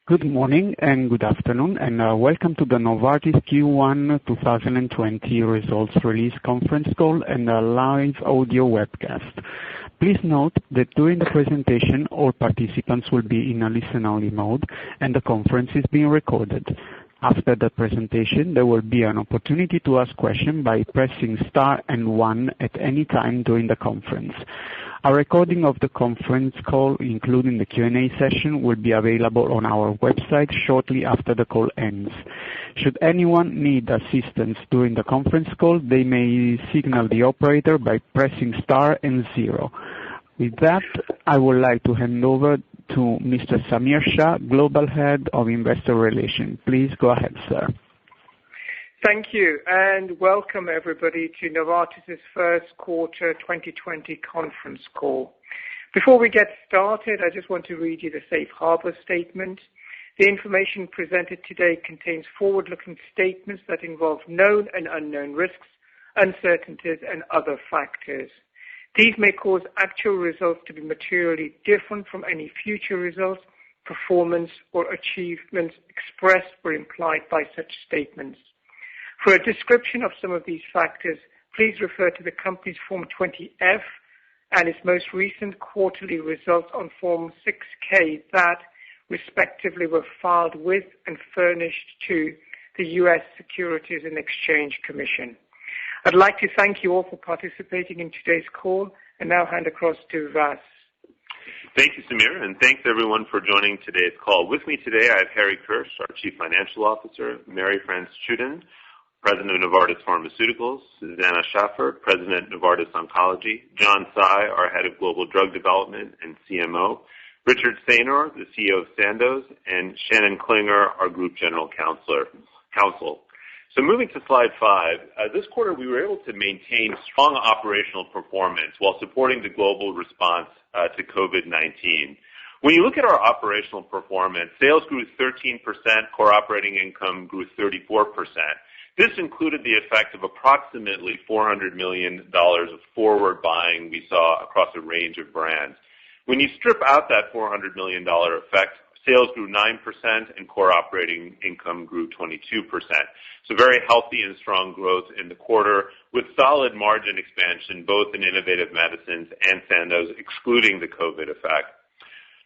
Good morning and good afternoon, and welcome to the Novartis Q1 2020 results release conference call and a live audio webcast. Please note that during the presentation, all participants will be in a listen-only mode, and the conference is being recorded. After the presentation, there will be an opportunity to ask questions by pressing star and 1 at any time during the conference. A recording of the conference call, including the Q&A session, will be available on our website shortly after the call ends. Should anyone need assistance during the conference call, they may signal the operator by pressing star and 0. With that, I would like to hand over to Mr. Samir Shah, Global Head of Investor Relations. Please go ahead, sir. Thank you, and welcome everybody to Novartis' first quarter 2020 conference call. Before we get started, I just want to read you the safe harbor statement. The information presented today contains forward-looking statements that involve known and unknown risks, uncertainties, and other factors. These may cause actual results to be materially different from any future results, performance, or achievements expressed or implied by such statements. For a description of some of these factors, please refer to the company's Form 20-F and its most recent quarterly results on Form 6-K that, respectively, were filed with and furnished to the U.S. Securities and Exchange Commission. I'd like to thank you all for participating in today's call and now hand across to Vas. Thank you, Samir, and thanks everyone for joining today's call. With me today, I have Harry Kirsch, our Chief Financial Officer, Marie-France Tschudin, President of Novartis Pharmaceuticals, Susanna Schaffer, President of Novartis Oncology, John Tsai, our Head of Global Drug Development and CMO, Richard Saynor, the CEO of Sandoz, and Shannon Klinger, our Group General Counsel. So moving to slide 5, this quarter we were able to maintain strong operational performance while supporting the global response to COVID-19. When you look at our operational performance, sales grew 13%, core operating income grew 34%. This included the effect of approximately $400 million of forward buying we saw across a range of brands. When you strip out that $400 million effect, sales grew 9% and core operating income grew 22%. So very healthy and strong growth in the quarter with solid margin expansion both in innovative medicines and Sandoz, excluding the COVID effect.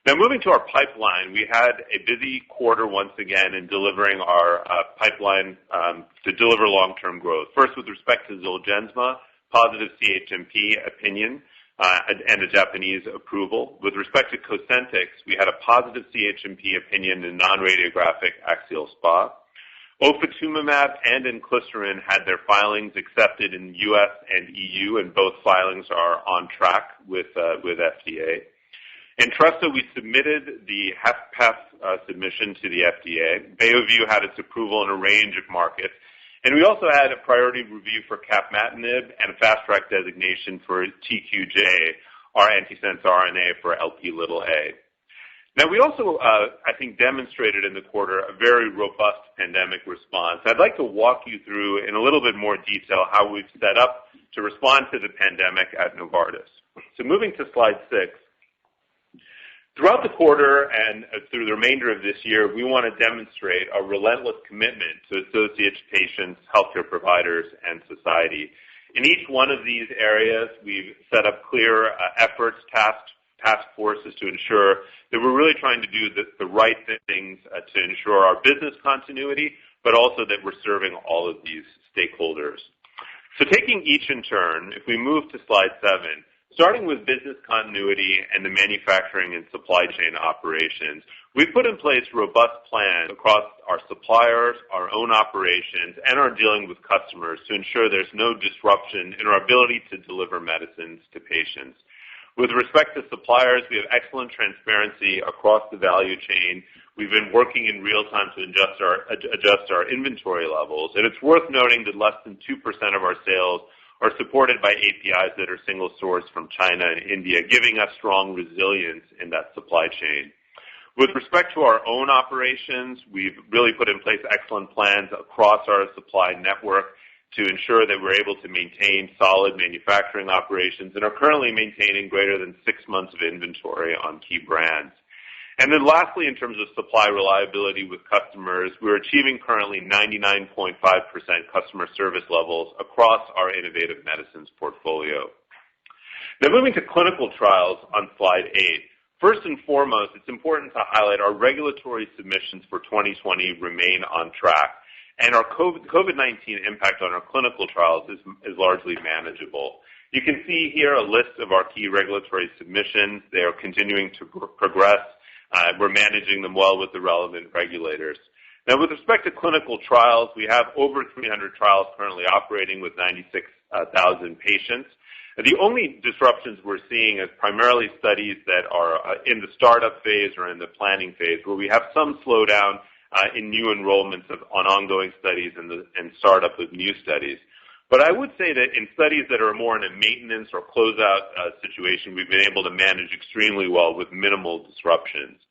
Now moving to our pipeline, we had a busy quarter once again in delivering our pipeline to deliver long-term growth. First, with respect to Zolgensma, positive CHMP opinion and a Japanese approval. With respect to Cosentyx, we had a positive CHMP opinion in non-radiographic axial SpA. Ofatumumab and inclisiran had their filings accepted in the U.S. and EU, and both filings are on track with FDA. Entresto, we submitted the HFpEF submission to the FDA. Beovu had its approval in a range of markets. And we also had a priority review for capmatinib and a fast-track designation for TQJ, our antisense RNA for Lp(a). Now, we also, I think, demonstrated in the quarter a very robust pandemic response. I'd like to walk you through in a little bit more detail how we've set up to respond to the pandemic at Novartis. So moving to slide 6. Throughout the quarter and through the remainder of this year, we want to demonstrate a relentless commitment to associates, patients, healthcare providers, and society. In each one of these areas, we've set up clear efforts, task forces to ensure that we're really trying to do the right things to ensure our business continuity, but also that we're serving all of these stakeholders. So taking each in turn, if we move to slide 7, starting with business continuity and the manufacturing and supply chain operations, we've put in place robust plans across our suppliers, our own operations, and our dealing with customers to ensure there's no disruption in our ability to deliver medicines to patients. With respect to suppliers, we have excellent transparency across the value chain. We've been working in real time to adjust our inventory levels, and it's worth noting that less than 2% of our sales are supported by APIs that are single sourced from China and India, giving us strong resilience in that supply chain. With respect to our own operations, we've really put in place excellent plans across our supply network to ensure that we're able to maintain solid manufacturing operations and are currently maintaining greater than 6 months of inventory on key brands. And then lastly, in terms of supply reliability with customers, we're achieving currently 99.5% customer service levels across our innovative medicines portfolio. Now moving to clinical trials on slide 8. First and foremost, it's important to highlight our regulatory submissions for 2020 remain on track, and our COVID-19 impact on our clinical trials is largely manageable. You can see here a list of our key regulatory submissions. They are continuing to progress. We're managing them well with the relevant regulators. Now, with respect to clinical trials, we have over 300 trials currently operating with 96,000 patients. The only disruptions we're seeing is primarily studies that are in the startup phase or in the planning phase, where we have some slowdown in new enrollments on ongoing studies and startup of new studies. But I would say that in studies that are more in a maintenance or closeout situation, we've been able to manage extremely well with minimal disruptions.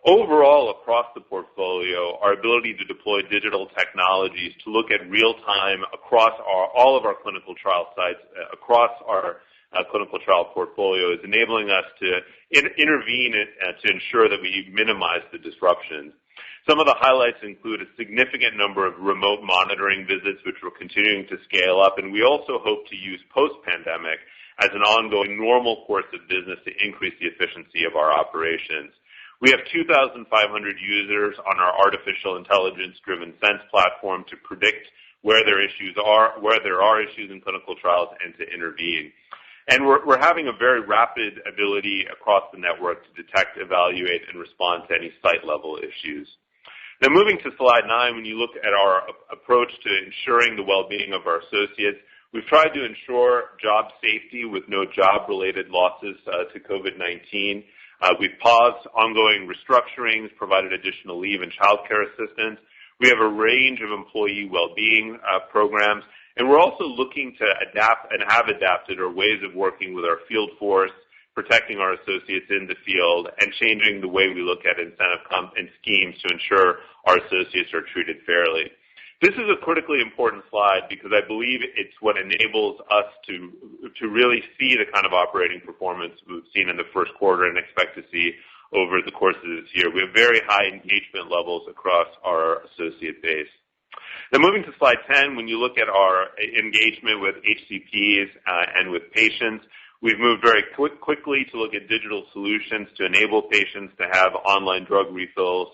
Overall, across the portfolio, our ability to deploy digital technologies to look at real time across all of our clinical trial sites, across our clinical trial portfolio, is enabling us to intervene to ensure that we minimize the disruptions. Some of the highlights include a significant number of remote monitoring visits, which we're continuing to scale up, and we also hope to use post-pandemic as an ongoing normal course of business to increase the efficiency of our operations. We have 2,500 users on our artificial intelligence-driven Sense platform to predict where there are issues in clinical trials and to intervene. And we're having a very rapid ability across the network to detect, evaluate, and respond to any site-level issues. Now, moving to slide 9, when you look at our approach to ensuring the well-being of our associates, we've tried to ensure job safety with no job-related losses to COVID-19. We've paused ongoing restructurings, provided additional leave and childcare assistance. We have a range of employee well-being programs, and we're also looking to adapt and have adapted our ways of working with our field force, protecting our associates in the field, and changing the way we look at incentive and schemes to ensure our associates are treated fairly. This is a critically important slide because I believe it's what enables us to really see the kind of operating performance we've seen in the first quarter and expect to see over the course of this year. We have very high engagement levels across our associate base. Now, moving to slide 10, when you look at our engagement with HCPs and with patients, we've moved very quickly to look at digital solutions to enable patients to have online drug refills,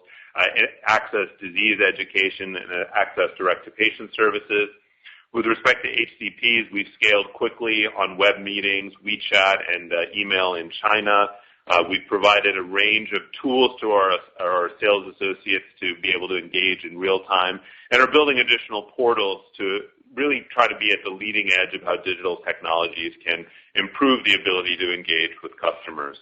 access disease education, and access direct-to-patient services. With respect to HCPs, we've scaled quickly on web meetings, WeChat, and email in China. We've provided a range of tools to our sales associates to be able to engage in real time, and are building additional portals to really try to be at the leading edge of how digital technologies can improve the ability to engage with customers.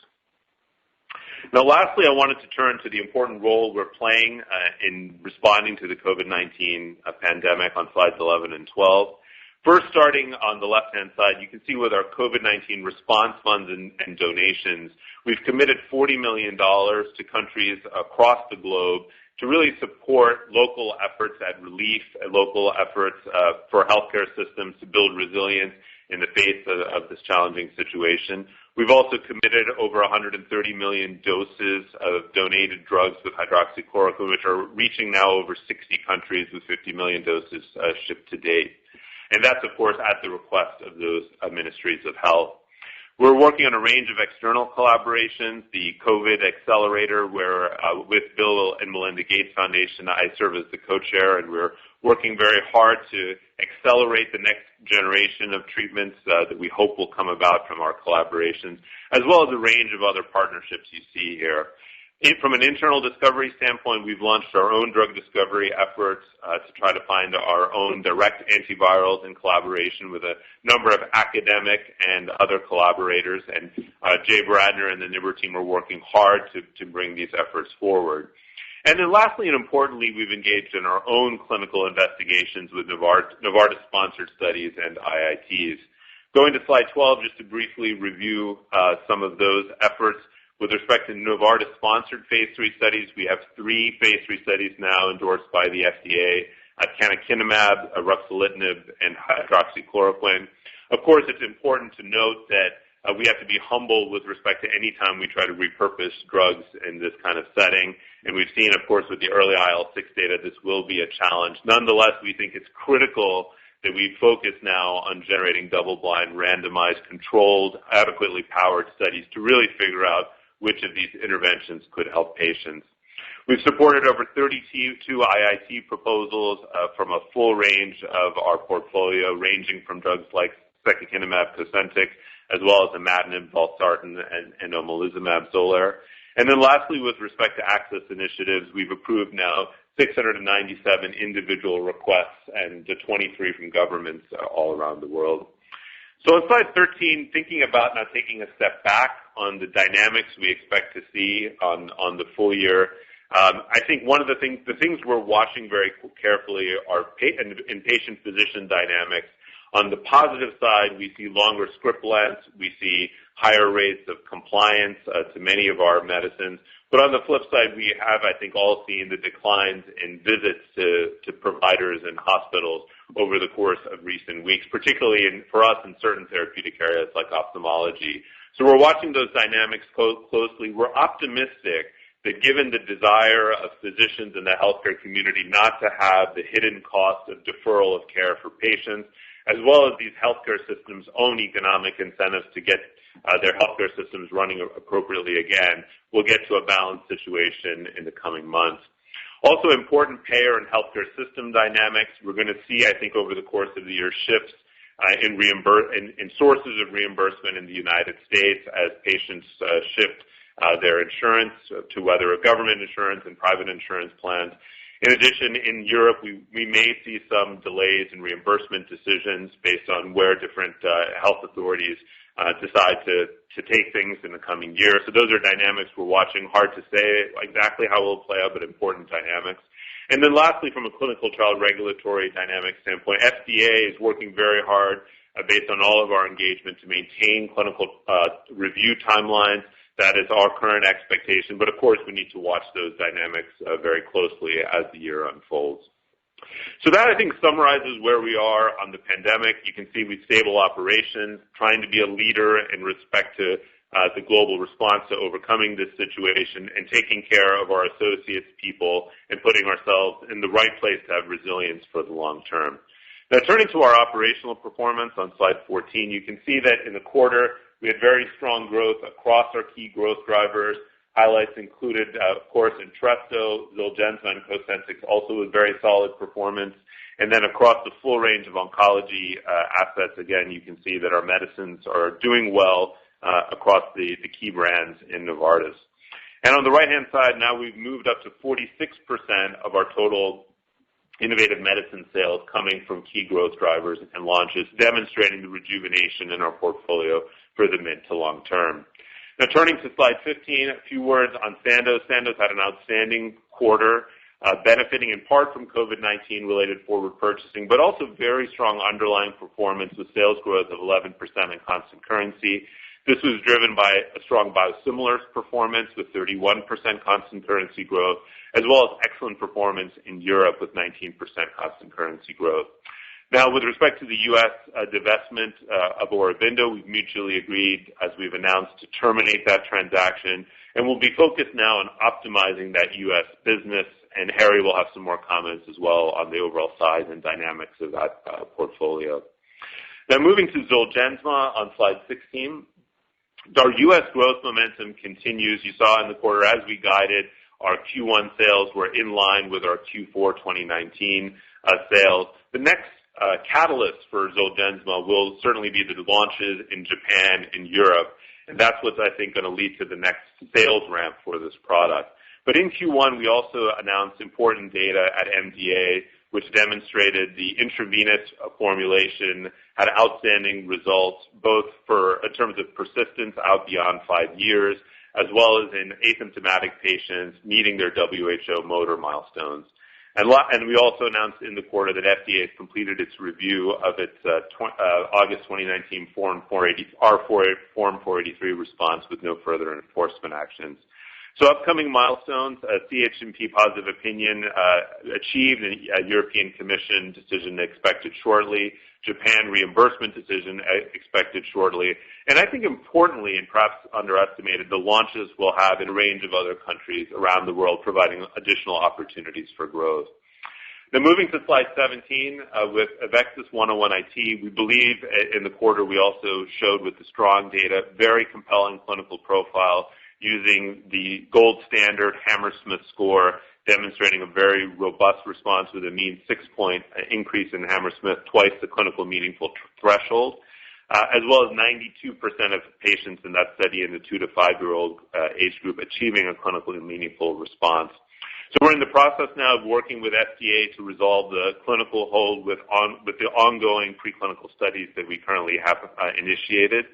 Now, lastly, I wanted to turn to the important role we're playing in responding to the COVID-19 pandemic on slides 11 and 12. First, starting on the left-hand side, you can see with our COVID-19 response funds and donations, we've committed $40 million to countries across the globe to really support local efforts at relief, local efforts for healthcare systems to build resilience in the face of this challenging situation. We've also committed over 130 million doses of donated drugs with hydroxychloroquine, which are reaching now over 60 countries with 50 million doses shipped to date. And that's, of course, at the request of those ministries of health. We're working on a range of external collaborations, the COVID Accelerator, where with Bill and Melinda Gates Foundation, I serve as the co-chair, and we're working very hard to accelerate the next generation of treatments that we hope will come about from our collaborations, as well as a range of other partnerships you see here. From an internal discovery standpoint, we've launched our own drug discovery efforts to try to find our own direct antivirals in collaboration with a number of academic and other collaborators. And Jay Bradner and the NIBR team are working hard to bring these efforts forward. And then lastly and importantly, we've engaged in our own clinical investigations with Novartis-sponsored studies and IITs. Going to slide 12, just to briefly review some of those efforts. With respect to Novartis-sponsored phase 3 studies, we have 3 phase 3 studies now endorsed by the FDA, canakinumab, ruxolitinib, and hydroxychloroquine. Of course, it's important to note that we have to be humble with respect to any time we try to repurpose drugs in this kind of setting. And we've seen, of course, with the early IL-6 data, this will be a challenge. Nonetheless, we think it's critical that we focus now on generating double-blind, randomized, controlled, adequately powered studies to really figure out which of these interventions could help patients. We've supported over 32 IIT proposals from a full range of our portfolio, ranging from drugs like secukinumab, Cosentyx, as well as imatinib, valsartan, and omalizumab, Xolair. And then lastly, with respect to access initiatives, we've approved now 697 individual requests and 23 from governments all around the world. So on slide 13, thinking about now taking a step back on the dynamics we expect to see on the full year, I think one of the things we're watching very carefully are in patient-physician dynamics. On the positive side, we see longer script lengths, we see higher rates of compliance to many of our medicines. But on the flip side, we have, I think, all seen the declines in visits to providers and hospitals over the course of recent weeks, particularly for us in certain therapeutic areas like ophthalmology. So we're watching those dynamics closely. We're optimistic that given the desire of physicians in the healthcare community not to have the hidden cost of deferral of care for patients, as well as these healthcare systems' own economic incentives to get their healthcare systems running appropriately again, we'll get to a balanced situation in the coming months. Also important payer and healthcare system dynamics. We're going to see, I think, over the course of the year shifts in sources of reimbursement in the United States as patients shift their insurance to whether a government insurance and private insurance plans. In addition, in Europe, we may see some delays in reimbursement decisions based on where different health authorities decide to take things in the coming year. So those are dynamics we're watching. Hard to say exactly how it will play out, but important dynamics. And then lastly, from a clinical trial regulatory dynamic standpoint, FDA is working very hard based on all of our engagement to maintain clinical review timelines. That is our current expectation, but of course we need to watch those dynamics very closely as the year unfolds. So that, I think, summarizes where we are on the pandemic. You can see we've stable operations, trying to be a leader in respect to the global response to overcoming this situation and taking care of our associates, people, and putting ourselves in the right place to have resilience for the long term. Now, turning to our operational performance on slide 14, you can see that in the quarter, we had very strong growth across our key growth drivers. Highlights included, of course, Entresto, Zolgensma, and Cosentyx, also with very solid performance. And then across the full range of oncology assets, again, you can see that our medicines are doing well across the key brands in Novartis. And on the right-hand side, now we've moved up to 46% of our total innovative medicine sales coming from key growth drivers and launches, demonstrating the rejuvenation in our portfolio for the mid to long term. Now, turning to slide 15, a few words on Sandoz. Sandoz had an outstanding quarter, benefiting in part from COVID-19 related forward purchasing, but also very strong underlying performance with sales growth of 11% in constant currency. This was driven by a strong biosimilars performance with 31% constant currency growth, as well as excellent performance in Europe with 19% constant currency growth. Now, with respect to the U.S. divestment of Aurobindo, we've mutually agreed, as we've announced, to terminate that transaction, and we'll be focused now on optimizing that U.S. business, and Harry will have some more comments as well on the overall size and dynamics of that portfolio. Now, moving to Zolgensma on slide 16, our U.S. growth momentum continues. You saw in the quarter, as we guided, our Q1 sales were in line with our Q4 2019 sales. The next catalyst for Zolgensma will certainly be the launches in Japan and Europe, and that's what's, I think, going to lead to the next sales ramp for this product. But in Q1, we also announced important data at MDA, which demonstrated the intravenous formulation had outstanding results, both in terms of persistence out beyond 5 years, as well as in asymptomatic patients meeting their WHO motor milestones. And we also announced in the quarter that FDA has completed its review of its August 2019 Form 483 response with no further enforcement actions. So upcoming milestones, CHMP positive opinion achieved, and a European Commission decision expected shortly. Japan reimbursement decision expected shortly. And I think importantly, and perhaps underestimated, the launches we'll have in a range of other countries around the world, providing additional opportunities for growth. Now moving to slide 17, with AveXis 101 IT, we believe in the quarter we also showed with the strong data, very compelling clinical profile using the gold standard Hammersmith score, demonstrating a very robust response with a mean 6-point increase in Hammersmith, twice the clinical meaningful threshold, as well as 92% of patients in that study in the 2 to 5-year-old age group achieving a clinically meaningful response. So we're in the process now of working with FDA to resolve the clinical hold with the ongoing preclinical studies that we currently have initiated.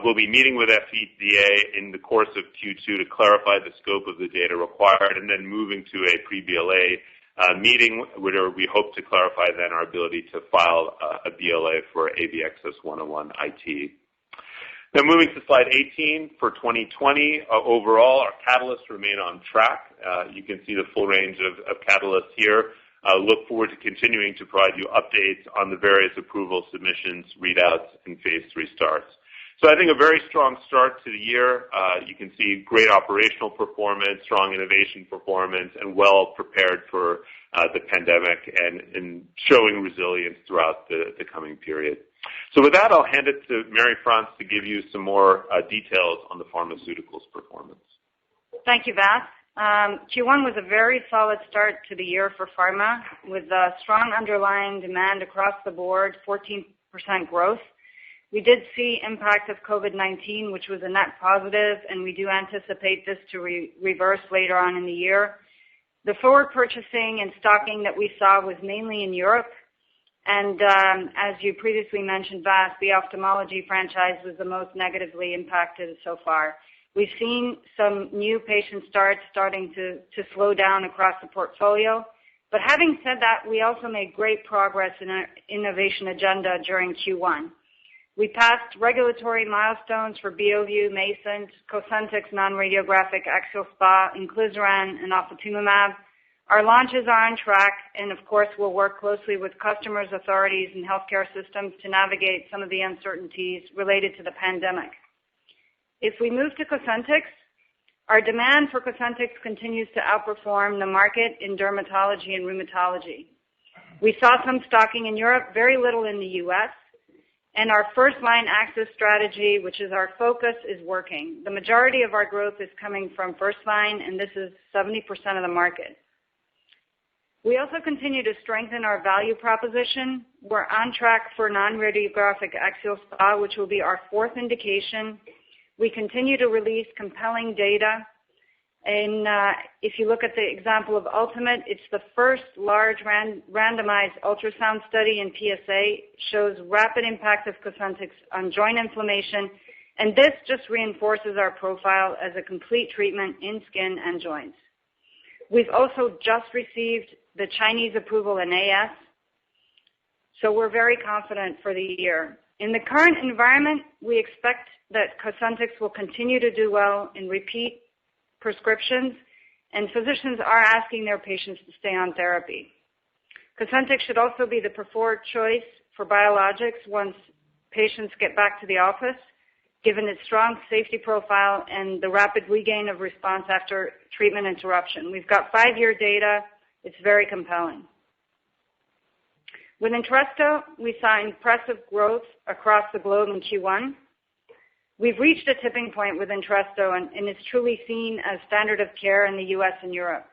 We'll be meeting with FDA in the course of Q2 to clarify the scope of the data required, and then moving to a pre-BLA meeting where we hope to clarify then our ability to file a BLA for AVXS 101 IT. Now moving to slide 18, for 2020, overall our catalysts remain on track. You can see the full range of catalysts here. Look forward to continuing to provide you updates on the various approval submissions, readouts, and phase 3 starts. So I think a very strong start to the year. You can see great operational performance, strong innovation performance, and well prepared for the pandemic and showing resilience throughout the coming period. So with that, I'll hand it to Marie-France to give you some more details on the pharmaceuticals performance. Thank you, Vas. Q1 was a very solid start to the year for pharma, with strong underlying demand across the board, 14% growth. We did see impact of COVID-19, which was a net positive, and we do anticipate this to reverse later on in the year. The forward purchasing and stocking that we saw was mainly in Europe, and as you previously mentioned, Vas, the ophthalmology franchise was the most negatively impacted so far. We've seen some new patient starts starting to slow down across the portfolio, but having said that, we also made great progress in our innovation agenda during Q1. We passed regulatory milestones for Beovu, Mayzent, Cosentyx non-radiographic axial SpA, inclisiran, and ofatumumab. Our launches are on track, and of course we'll work closely with customers, authorities, and healthcare systems to navigate some of the uncertainties related to the pandemic. If we move to Cosentyx, our demand for Cosentyx continues to outperform the market in dermatology and rheumatology. We saw some stocking in Europe, very little in the U.S., and our first-line access strategy, which is our focus, is working. The majority of our growth is coming from first-line, and this is 70% of the market. We also continue to strengthen our value proposition. We're on track for non-radiographic axial SpA, which will be our 4th indication. We continue to release compelling data. And if you look at the example of Ultimate, it's the first large randomized ultrasound study in PSA, shows rapid impact of Cosentyx on joint inflammation, and this just reinforces our profile as a complete treatment in skin and joints. We've also just received the Chinese approval in AS, so we're very confident for the year. In the current environment, we expect that Cosentyx will continue to do well in repeat prescriptions, and physicians are asking their patients to stay on therapy. Cosentyx should also be the preferred choice for biologics once patients get back to the office, given its strong safety profile and the rapid regain of response after treatment interruption. We've got 5-year data. It's very compelling. With Entresto, we saw impressive growth across the globe in Q1. We've reached a tipping point with Entresto, and it's truly seen as standard of care in the U.S. and Europe.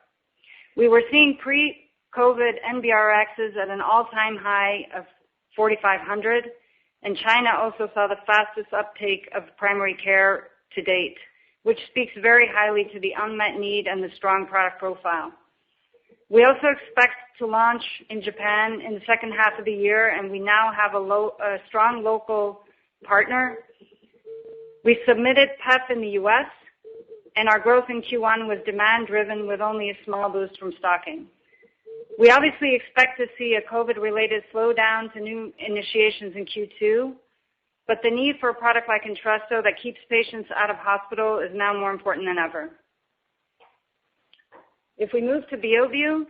We were seeing pre-COVID NBRXs at an all-time high of 4,500, and China also saw the fastest uptake of primary care to date, which speaks very highly to the unmet need and the strong product profile. We also expect to launch in Japan in the second half of the year, and we now have a strong local partner. We submitted PEF in the U.S., and our growth in Q1 was demand-driven with only a small boost from stocking. We obviously expect to see a COVID-related slowdown to new initiations in Q2, but the need for a product like Entresto that keeps patients out of hospital is now more important than ever. If we move to Beovu,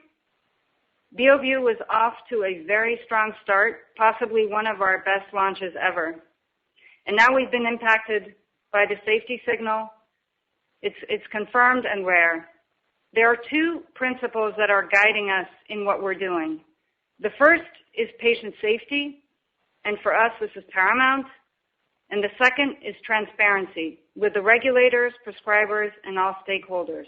Beovu was off to a very strong start, possibly one of our best launches ever. And now we've been impacted by the safety signal. It's confirmed and rare. There are two principles that are guiding us in what we're doing. The first is patient safety, and for us this is paramount. And the second is transparency with the regulators, prescribers, and all stakeholders.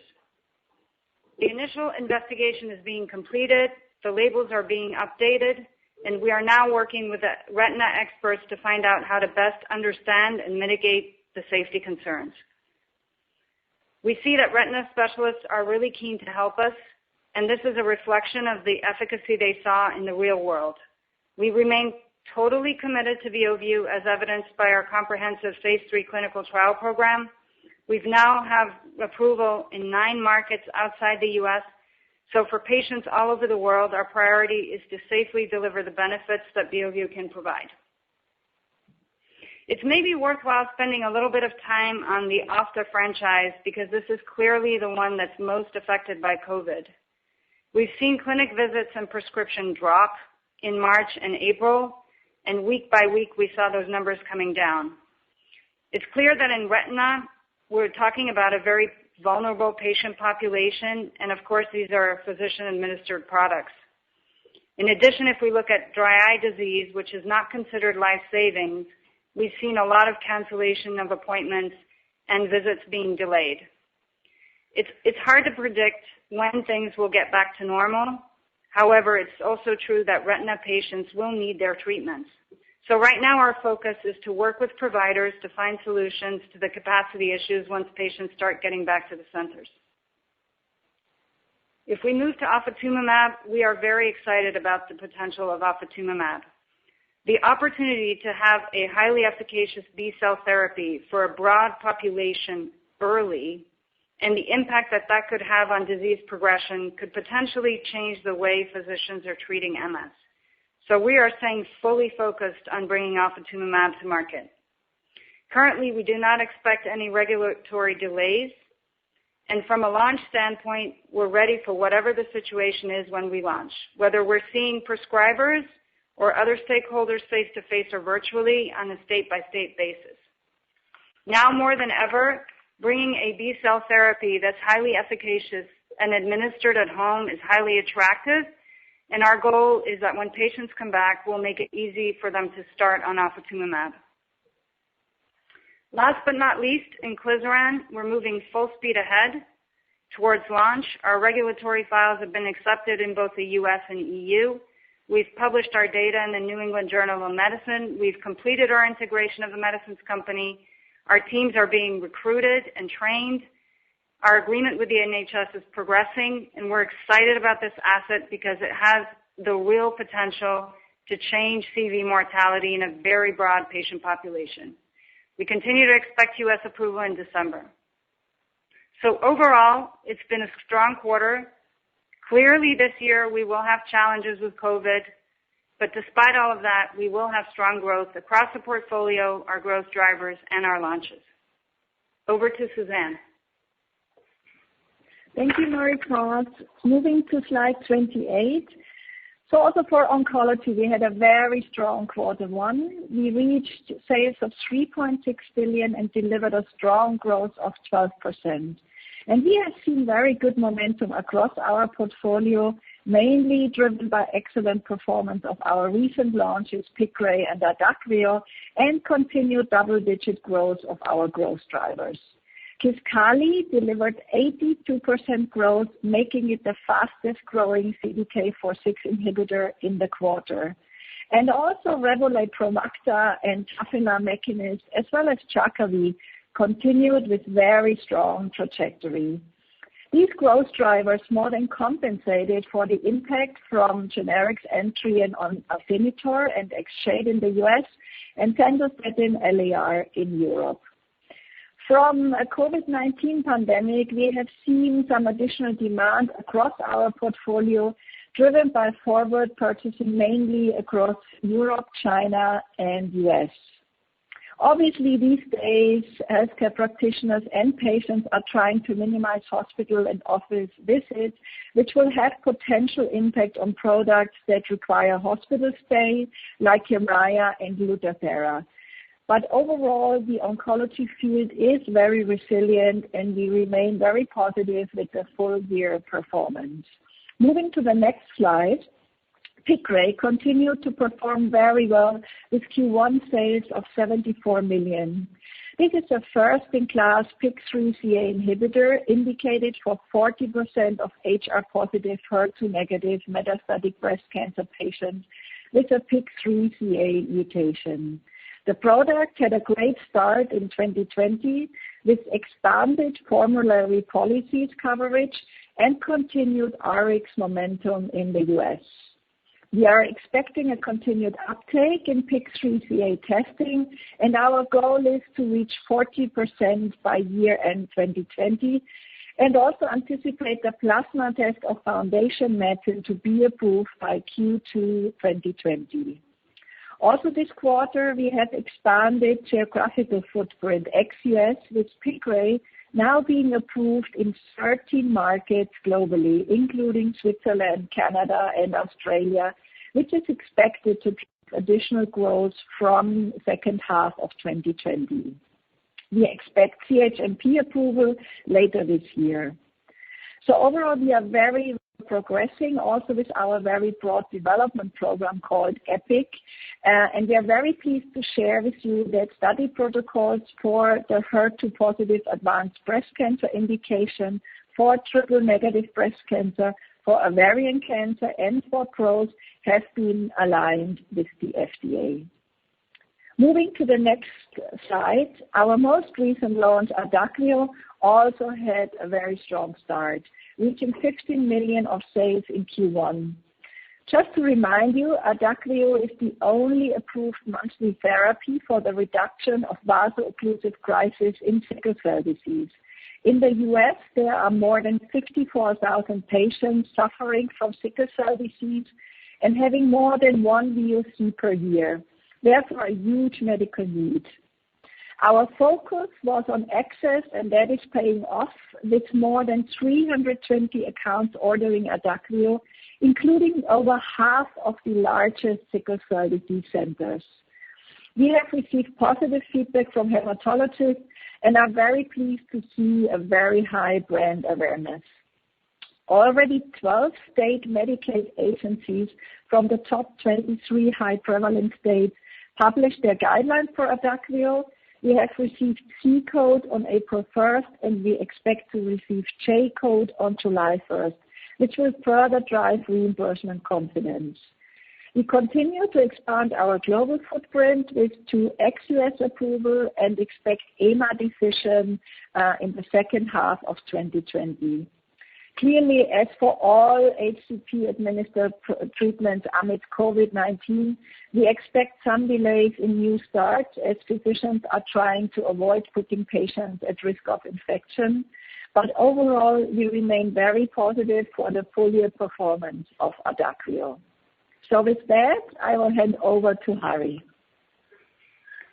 The initial investigation is being completed, the labels are being updated, and we are now working with the retina experts to find out how to best understand and mitigate the safety concerns. We see that retina specialists are really keen to help us, and this is a reflection of the efficacy they saw in the real world. We remain totally committed to Beovu as evidenced by our comprehensive phase 3 clinical trial program. We've now have approval in 9 markets outside the U.S., so for patients all over the world, our priority is to safely deliver the benefits that Beovu can provide. It's maybe worthwhile spending a little bit of time on the Ophtha franchise because this is clearly the one that's most affected by COVID. We've seen clinic visits and prescription drop in March and April, and week by week we saw those numbers coming down. It's clear that in retina, we're talking about a very vulnerable patient population, and of course these are physician-administered products. In addition, if we look at dry eye disease, which is not considered life-saving, we've seen a lot of cancellation of appointments and visits being delayed. It's hard to predict when things will get back to normal. However, it's also true that retina patients will need their treatments. So right now our focus is to work with providers to find solutions to the capacity issues once patients start getting back to the centers. If we move to ofatumumab, we are very excited about the potential of ofatumumab. The opportunity to have a highly efficacious B-cell therapy for a broad population early and the impact that that could have on disease progression could potentially change the way physicians are treating MS. So we are staying fully focused on bringing ofatumumab to market. Currently, we do not expect any regulatory delays, and from a launch standpoint, we're ready for whatever the situation is when we launch, whether we're seeing prescribers or other stakeholders face-to-face or virtually on a state-by-state basis. Now more than ever, bringing a B-cell therapy that's highly efficacious and administered at home is highly attractive, and our goal is that when patients come back, we'll make it easy for them to start on ofatumumab. Last but not least, inclisiran, we're moving full speed ahead towards launch. Our regulatory files have been accepted in both the U.S. and EU. We've published our data in the New England Journal of Medicine. We've completed our integration of the medicines company. Our teams are being recruited and trained. Our agreement with the NHS is progressing, and we're excited about this asset because it has the real potential to change CV mortality in a very broad patient population. We continue to expect U.S. approval in December. So overall, it's been a strong quarter. Clearly this year we will have challenges with COVID, but despite all of that, we will have strong growth across the portfolio, our growth drivers, and our launches. Over to Suzanne. Thank you, Marie-France. Moving to slide 28. So also for oncology, we had a very strong quarter one. We reached sales of 3.6 billion and delivered a strong growth of 12%. And we have seen very good momentum across our portfolio, mainly driven by excellent performance of our recent launches, Piqray and Adakveo, and continued double-digit growth of our growth drivers. Kisqali delivered 82% growth, making it the fastest growing CDK4/6 inhibitor in the quarter. And also Revolade Promacta and Tafinlar Mekinist, as well as Jakavi, continued with very strong trajectory. These growth drivers more than compensated for the impact from generics entry on Afinitor and Exjade in the US and Sandostatin LAR in Europe. From a COVID-19 pandemic, we have seen some additional demand across our portfolio, driven by forward purchasing mainly across Europe, China, and US. Obviously, these days, healthcare practitioners and patients are trying to minimize hospital and office visits, which will have potential impact on products that require hospital stay, like Kymriah and Lutathera. But overall, the oncology field is very resilient, and we remain very positive with the full year performance. Moving to the next slide. Piqray continued to perform very well with Q1 sales of 74 million. This is a first-in-class PIK3CA inhibitor indicated for 40% of HR-positive, HER2-negative metastatic breast cancer patients with a PIK3CA mutation. The product had a great start in 2020 with expanded formulary policies coverage and continued RX momentum in the U.S. We are expecting a continued uptake in PIK3CA testing, and our goal is to reach 40% by year-end 2020, and also anticipate the plasma test of foundation medicine to be approved by Q2 2020. Also this quarter, we have expanded geographical footprint ex-US with Piqray now being approved in 13 markets globally, including Switzerland, Canada, and Australia, which is expected to drive additional growth from second half of 2020. We expect CHMP approval later this year. So overall, we are very progressing also with our very broad development program called EPIC, and we are very pleased to share with you that study protocols for the HER2-positive advanced breast cancer indication, for triple-negative breast cancer, for ovarian cancer, and for PROS have been aligned with the FDA. Moving to the next slide, our most recent launch, Adakveo, also had a very strong start, reaching 15 million of sales in Q1. Just to remind you, Adakveo is the only approved monthly therapy for the reduction of vaso-occlusive crisis in sickle cell disease. In the U.S., there are more than 54,000 patients suffering from sickle cell disease and having more than one VOC per year. Therefore, a huge medical need. Our focus was on access, and that is paying off with more than 320 accounts ordering Adakveo, including over half of the largest sickle cell disease centers. We have received positive feedback from hematologists and are very pleased to see a very high brand awareness. Already 12 state Medicaid agencies from the top 23 high prevalent states published their guidelines for Adakveo. We have received C code on April 1st, and we expect to receive J code on July 1st, which will further drive reimbursement confidence. We continue to expand our global footprint with 2 ex-US approval and expect EMA decision in the second half of 2020. Clearly, as for all HCP-administered treatments amid COVID-19, we expect some delays in new starts as physicians are trying to avoid putting patients at risk of infection. But overall, we remain very positive for the full year performance of Adakveo. So with that, I will hand over to Harry.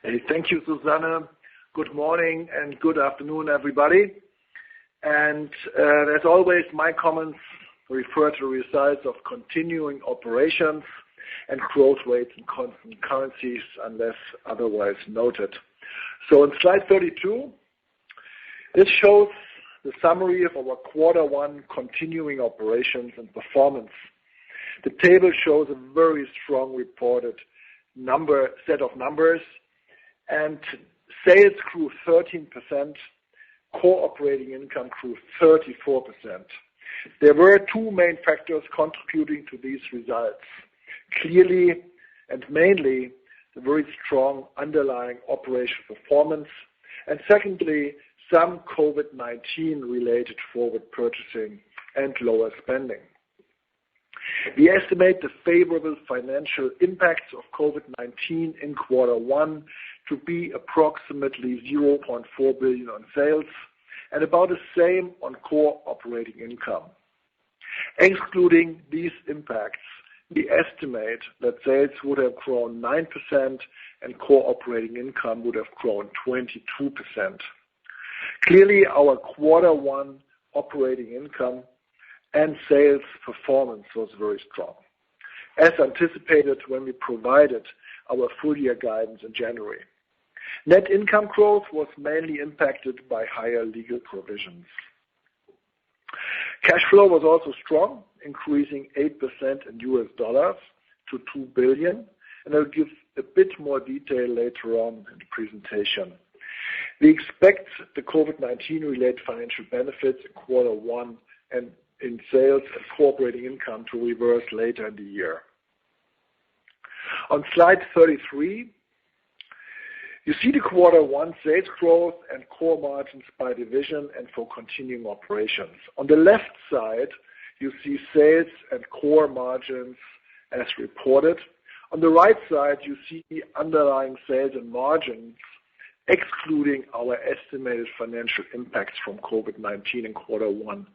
Hey, thank you, Susanne. Good morning and good afternoon, everybody. And as always, my comments refer to results of continuing operations and growth rates in constant currencies unless otherwise noted. So on slide 32, this shows the summary of our Q1 continuing operations and performance. The table shows a very strong reported set of numbers, and sales grew 13%. Core operating income grew 34%. There were 2 main factors contributing to these results. Clearly and mainly, the very strong underlying operational performance, and secondly, some COVID-19 related forward purchasing and lower spending. We estimate the favorable financial impacts of COVID-19 in Q1 to be approximately 0.4 billion on sales and about the same on core operating income. Excluding these impacts, we estimate that sales would have grown 9% and core operating income would have grown 22%. Clearly, our quarter one operating income and sales performance was very strong, as anticipated when we provided our full year guidance in January. Net income growth was mainly impacted by higher legal provisions. Cash flow was also strong, increasing 8% in US dollars to $2 billion, and I'll give a bit more detail later on in the presentation. We expect the COVID-19 related financial benefits in quarter one and in sales and core operating income to reverse later in the year. On slide 33, you see the quarter one sales growth and core margins by division and for continuing operations. On the left side, you see sales and core margins as reported. On the right side, you see the underlying sales and margins, excluding our estimated financial impacts from COVID-19 in quarter one.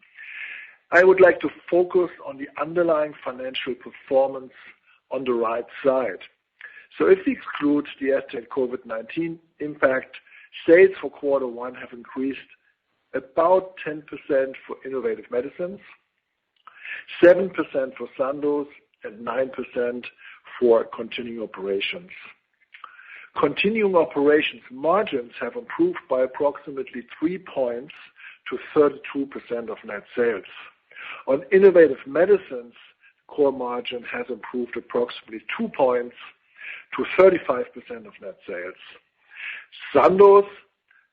I would like to focus on the underlying financial performance on the right side. So if we exclude the estimated COVID-19 impact, sales for quarter one have increased about 10% for innovative medicines, 7% for Sandoz, and 9% for continuing operations. Continuing operations margins have improved by approximately 3 points to 32% of net sales. On innovative medicines, core margin has improved approximately 2 points to 35% of net sales. Sandoz,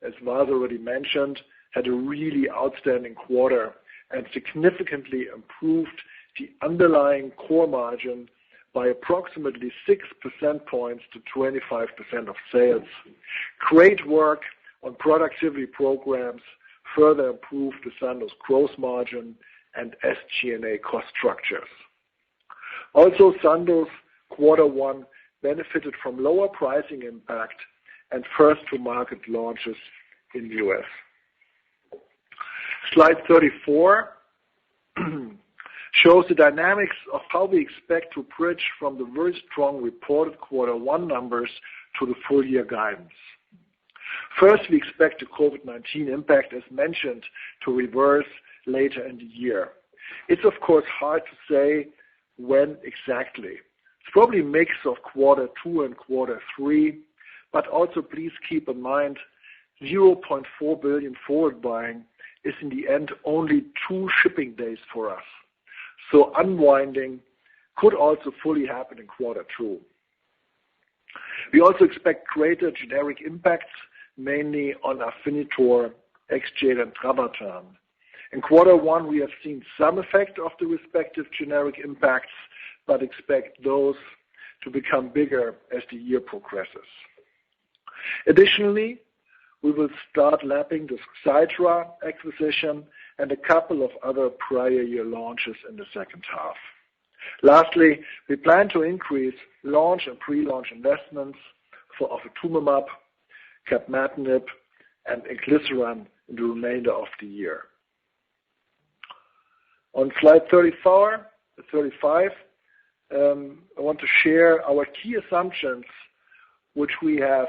as Vas already mentioned, had a really outstanding quarter and significantly improved the underlying core margin by approximately 6 percentage points to 25% of sales. Great work on productivity programs further improved the Sandoz gross margin and SG&A cost structures. Also, Sandoz quarter one benefited from lower pricing impact and first-to-market launches in the U.S. Slide 34 shows the dynamics of how we expect to bridge from the very strong reported quarter one numbers to the full year guidance. First, we expect the COVID-19 impact, as mentioned, to reverse later in the year. It's of course hard to say when exactly. It's probably a mix of quarter two and quarter three, but also please keep in mind 0.4 billion forward buying is in the end only 2 shipping days for us. So unwinding could also fully happen in quarter two. We also expect greater generic impacts, mainly on Afinitor, Exjade, and Travatan. In quarter one, we have seen some effect of the respective generic impacts, but expect those to become bigger as the year progresses. Additionally, we will start lapping the Xiidra acquisition and a couple of other prior year launches in the second half. Lastly, we plan to increase launch and pre-launch investments for ofatumumab, capmatinib, and inclisiran in the remainder of the year. On slide 35, I want to share our key assumptions which we have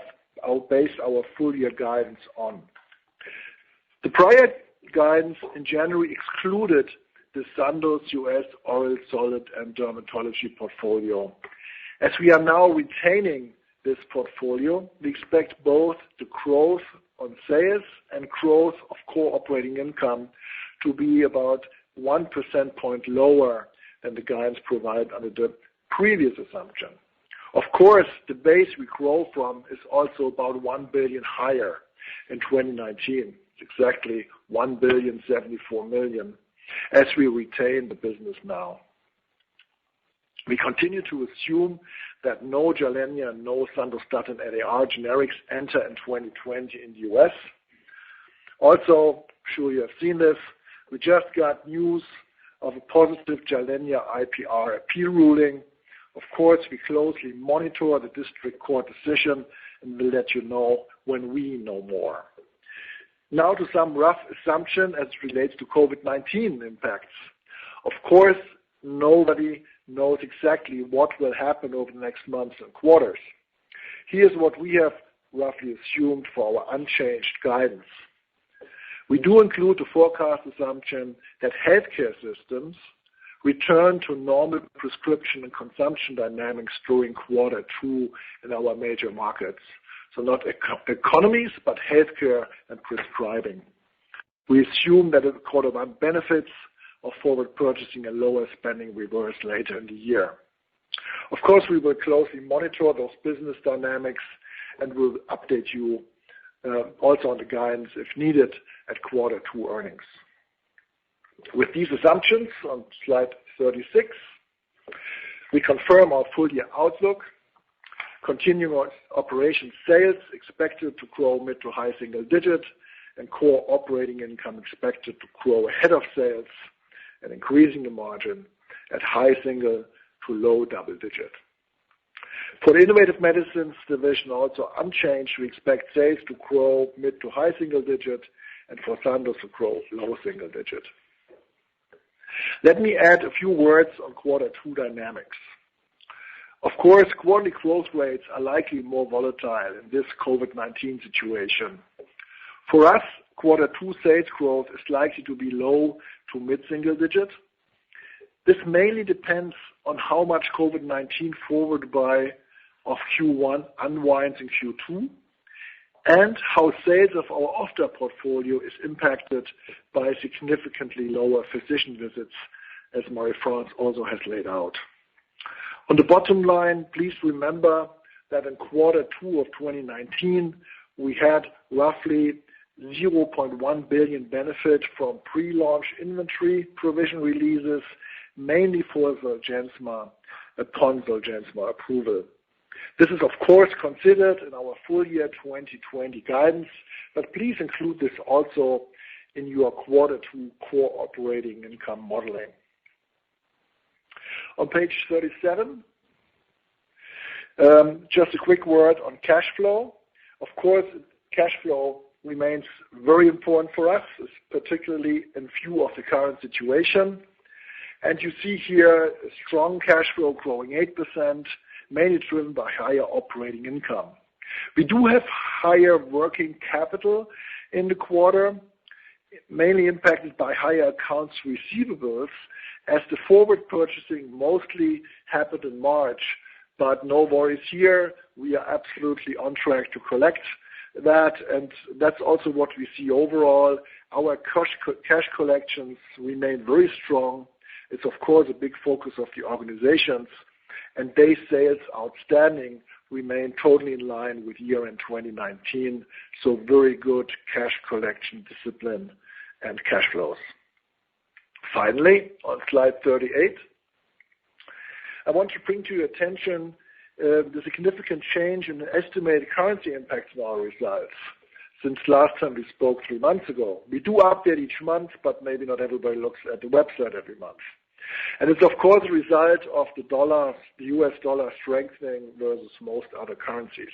based our full year guidance on. The prior guidance in January excluded the Sandoz US oral solid and dermatology portfolio. As we are now retaining this portfolio, we expect both the growth on sales and growth of core operating income to be about 1 percentage point lower than the guidance provided under the previous assumption. Of course, the base we grow from is also about 1 billion higher in 2019. It's exactly 1,074 million as we retain the business now. We continue to assume that no Gilenya and no Sandostatin LAR generics enter in 2020 in the US. Also, I'm sure you have seen this, we just got news of a positive Gilenya IPR appeal ruling. Of course, we closely monitor the district court decision and will let you know when we know more. Now to some rough assumption as it relates to COVID-19 impacts. Of course, nobody knows exactly what will happen over the next months and quarters. Here's what we have roughly assumed for our unchanged guidance. We do include the forecast assumption that healthcare systems return to normal prescription and consumption dynamics during quarter 2 in our major markets. So not economies, but healthcare and prescribing. We assume that the quarter 1 benefits of forward purchasing and lower spending reverse later in the year. Of course, we will closely monitor those business dynamics and will update you also on the guidance if needed at quarter 2 earnings. With these assumptions on slide 36, we confirm our full year outlook. Continuing operation sales expected to grow mid to high single digit, and core operating income expected to grow ahead of sales and increasing the margin at high single to low double digit. For the Innovative Medicines division, also unchanged, we expect sales to grow mid to high single digit and for Sandoz to grow low single digit. Let me add a few words on quarter 2 dynamics. Of course, quarterly growth rates are likely more volatile in this COVID-19 situation. For us, quarter 2 sales growth is likely to be low to mid-single digit. This mainly depends on how much COVID-19 forward buy of Q1 unwinds in Q2 and how sales of our Ophtha portfolio is impacted by significantly lower physician visits, as Marie-France also has laid out. On the bottom line, please remember that in quarter 2 of 2019, we had roughly 0.1 billion benefit from pre-launch inventory provision releases, mainly for Zolgensma upon Zolgensma approval. This is of course considered in our full year 2020 guidance, but please include this also in your quarter 2 core operating income modeling. On page 37, just a quick word on cash flow. Of course, cash flow remains very important for us, particularly in view of the current situation. And you see here a strong cash flow growing 8%, mainly driven by higher operating income. We do have higher working capital in the quarter, mainly impacted by higher accounts receivables, as the forward purchasing mostly happened in March. But no worries here, we are absolutely on track to collect that, and that's also what we see overall. Our cash collections remain very strong. It's of course a big focus of the organizations, and day sales outstanding remain totally in line with year-end 2019, so very good cash collection discipline and cash flows. Finally, on slide 38, I want to bring to your attention the significant change in the estimated currency impacts on our results since last time we spoke 3 months ago. We do update each month, but maybe not everybody looks at the website every month. And it's of course a result of the US dollar strengthening versus most other currencies.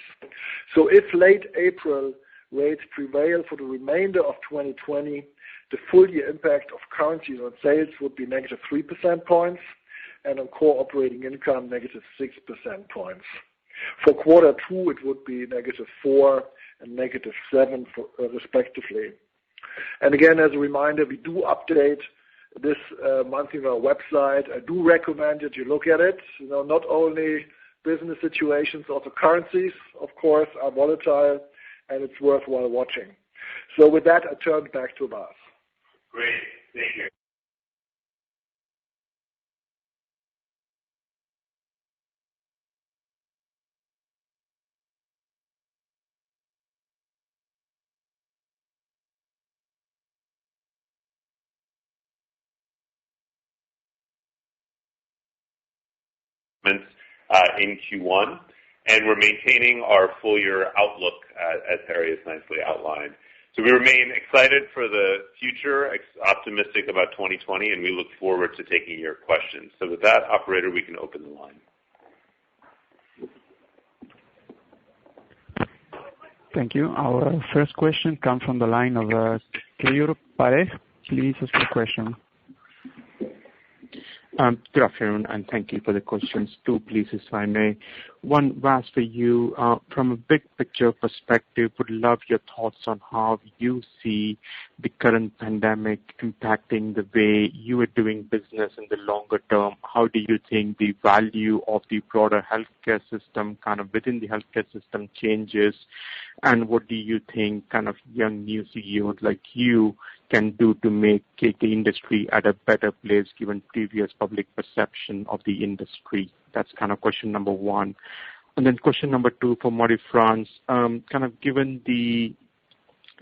So if late April rates prevail for the remainder of 2020, the full year impact of currencies on sales would be negative 3 percentage points, and on core operating income, negative 6 percentage points. For quarter 2, it would be negative 4 and negative 7 respectively. And again, as a reminder, we do update this monthly on our website. I do recommend that you look at it. Not only business situations, also currencies, of course, are volatile, and it's worthwhile watching. So with that, I turn back to Vas. Great, thank you. In Q1, and we're maintaining our full year outlook as Harry has nicely outlined. So we remain excited for the future, optimistic about 2020, and we look forward to taking your questions. So with that, operator, we can open the line. Thank you. Our first question comes from the line of Keyur Parekh. Please ask your question. Good afternoon, and thank you for the questions. Two, please, if I may. One, Vas, for you, from a big picture perspective, would love your thoughts on how you see the current pandemic impacting the way you are doing business in the longer term. How do you think the value of the broader healthcare system, kind of within the healthcare system, changes? And what do you think kind of young new CEOs like you can do to take the industry at a better place given previous public perception of the industry? That's kind of question number one. And then question number two for Marie-France, kind of given the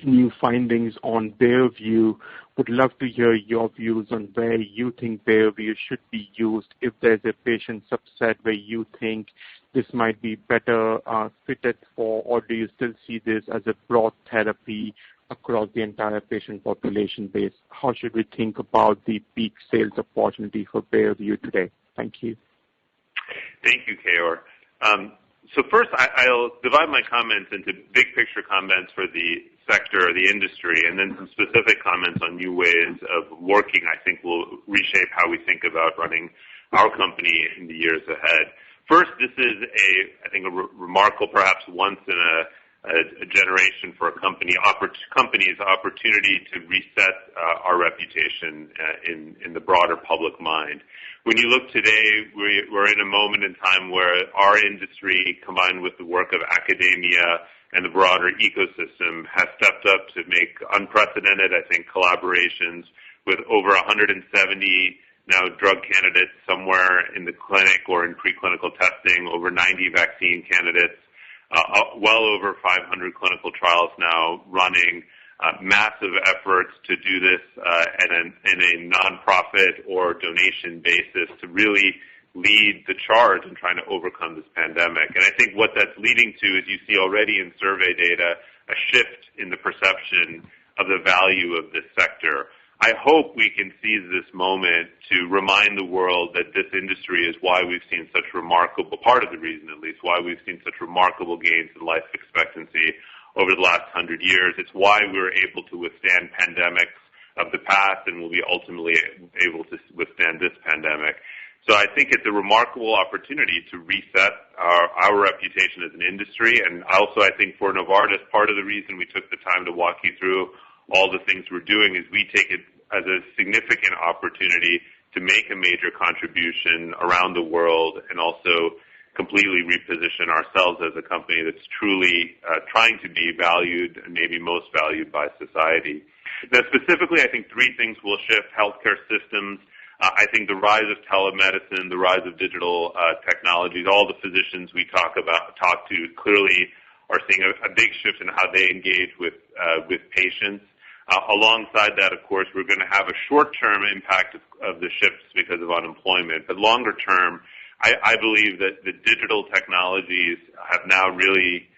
new findings on Bearview, would love to hear your views on where you think Bearview should be used, if there's a patient subset where you think this might be better fitted for, or do you still see this as a broad therapy across the entire patient population base? How should we think about the peak sales opportunity for Bearview today? Thank you. Thank you, Keyur. So first, I'll divide my comments into big picture comments for the sector or the industry, and then some specific comments on new ways of working I think will reshape how we think about running our company in the years ahead. First, this is I think a remarkable, perhaps once in a generation for a company's opportunity to reset our reputation in the broader public mind. When you look today, we're in a moment in time where our industry, combined with the work of academia and the broader ecosystem, has stepped up to make unprecedented, I think, collaborations with over 170 now drug candidates somewhere in the clinic or in preclinical testing, over 90 vaccine candidates, well over 500 clinical trials now running, massive efforts to do this in a nonprofit or donation basis to really lead the charge in trying to overcome this pandemic. And I think what that's leading to is you see already in survey data a shift in the perception of the value of this sector. I hope we can seize this moment to remind the world that this industry is why we've seen such remarkable, part of the reason at least, why we've seen such remarkable gains in life expectancy over the last 100 years. It's why we were able to withstand pandemics of the past and will be ultimately able to withstand this pandemic. So I think it's a remarkable opportunity to reset our reputation as an industry. And also I think for Novartis, part of the reason we took the time to walk you through all the things we're doing is we take it as a significant opportunity to make a major contribution around the world and also completely reposition ourselves as a company that's truly trying to be valued and maybe most valued by society. Now, specifically, I think three things will shift healthcare systems. I think the rise of telemedicine, the rise of digital technologies, all the physicians we talk to clearly are seeing a big shift in how they engage with patients. Alongside that, of course, we're going to have a short-term impact of the shifts because of unemployment. But longer term, I believe that the digital technologies have now really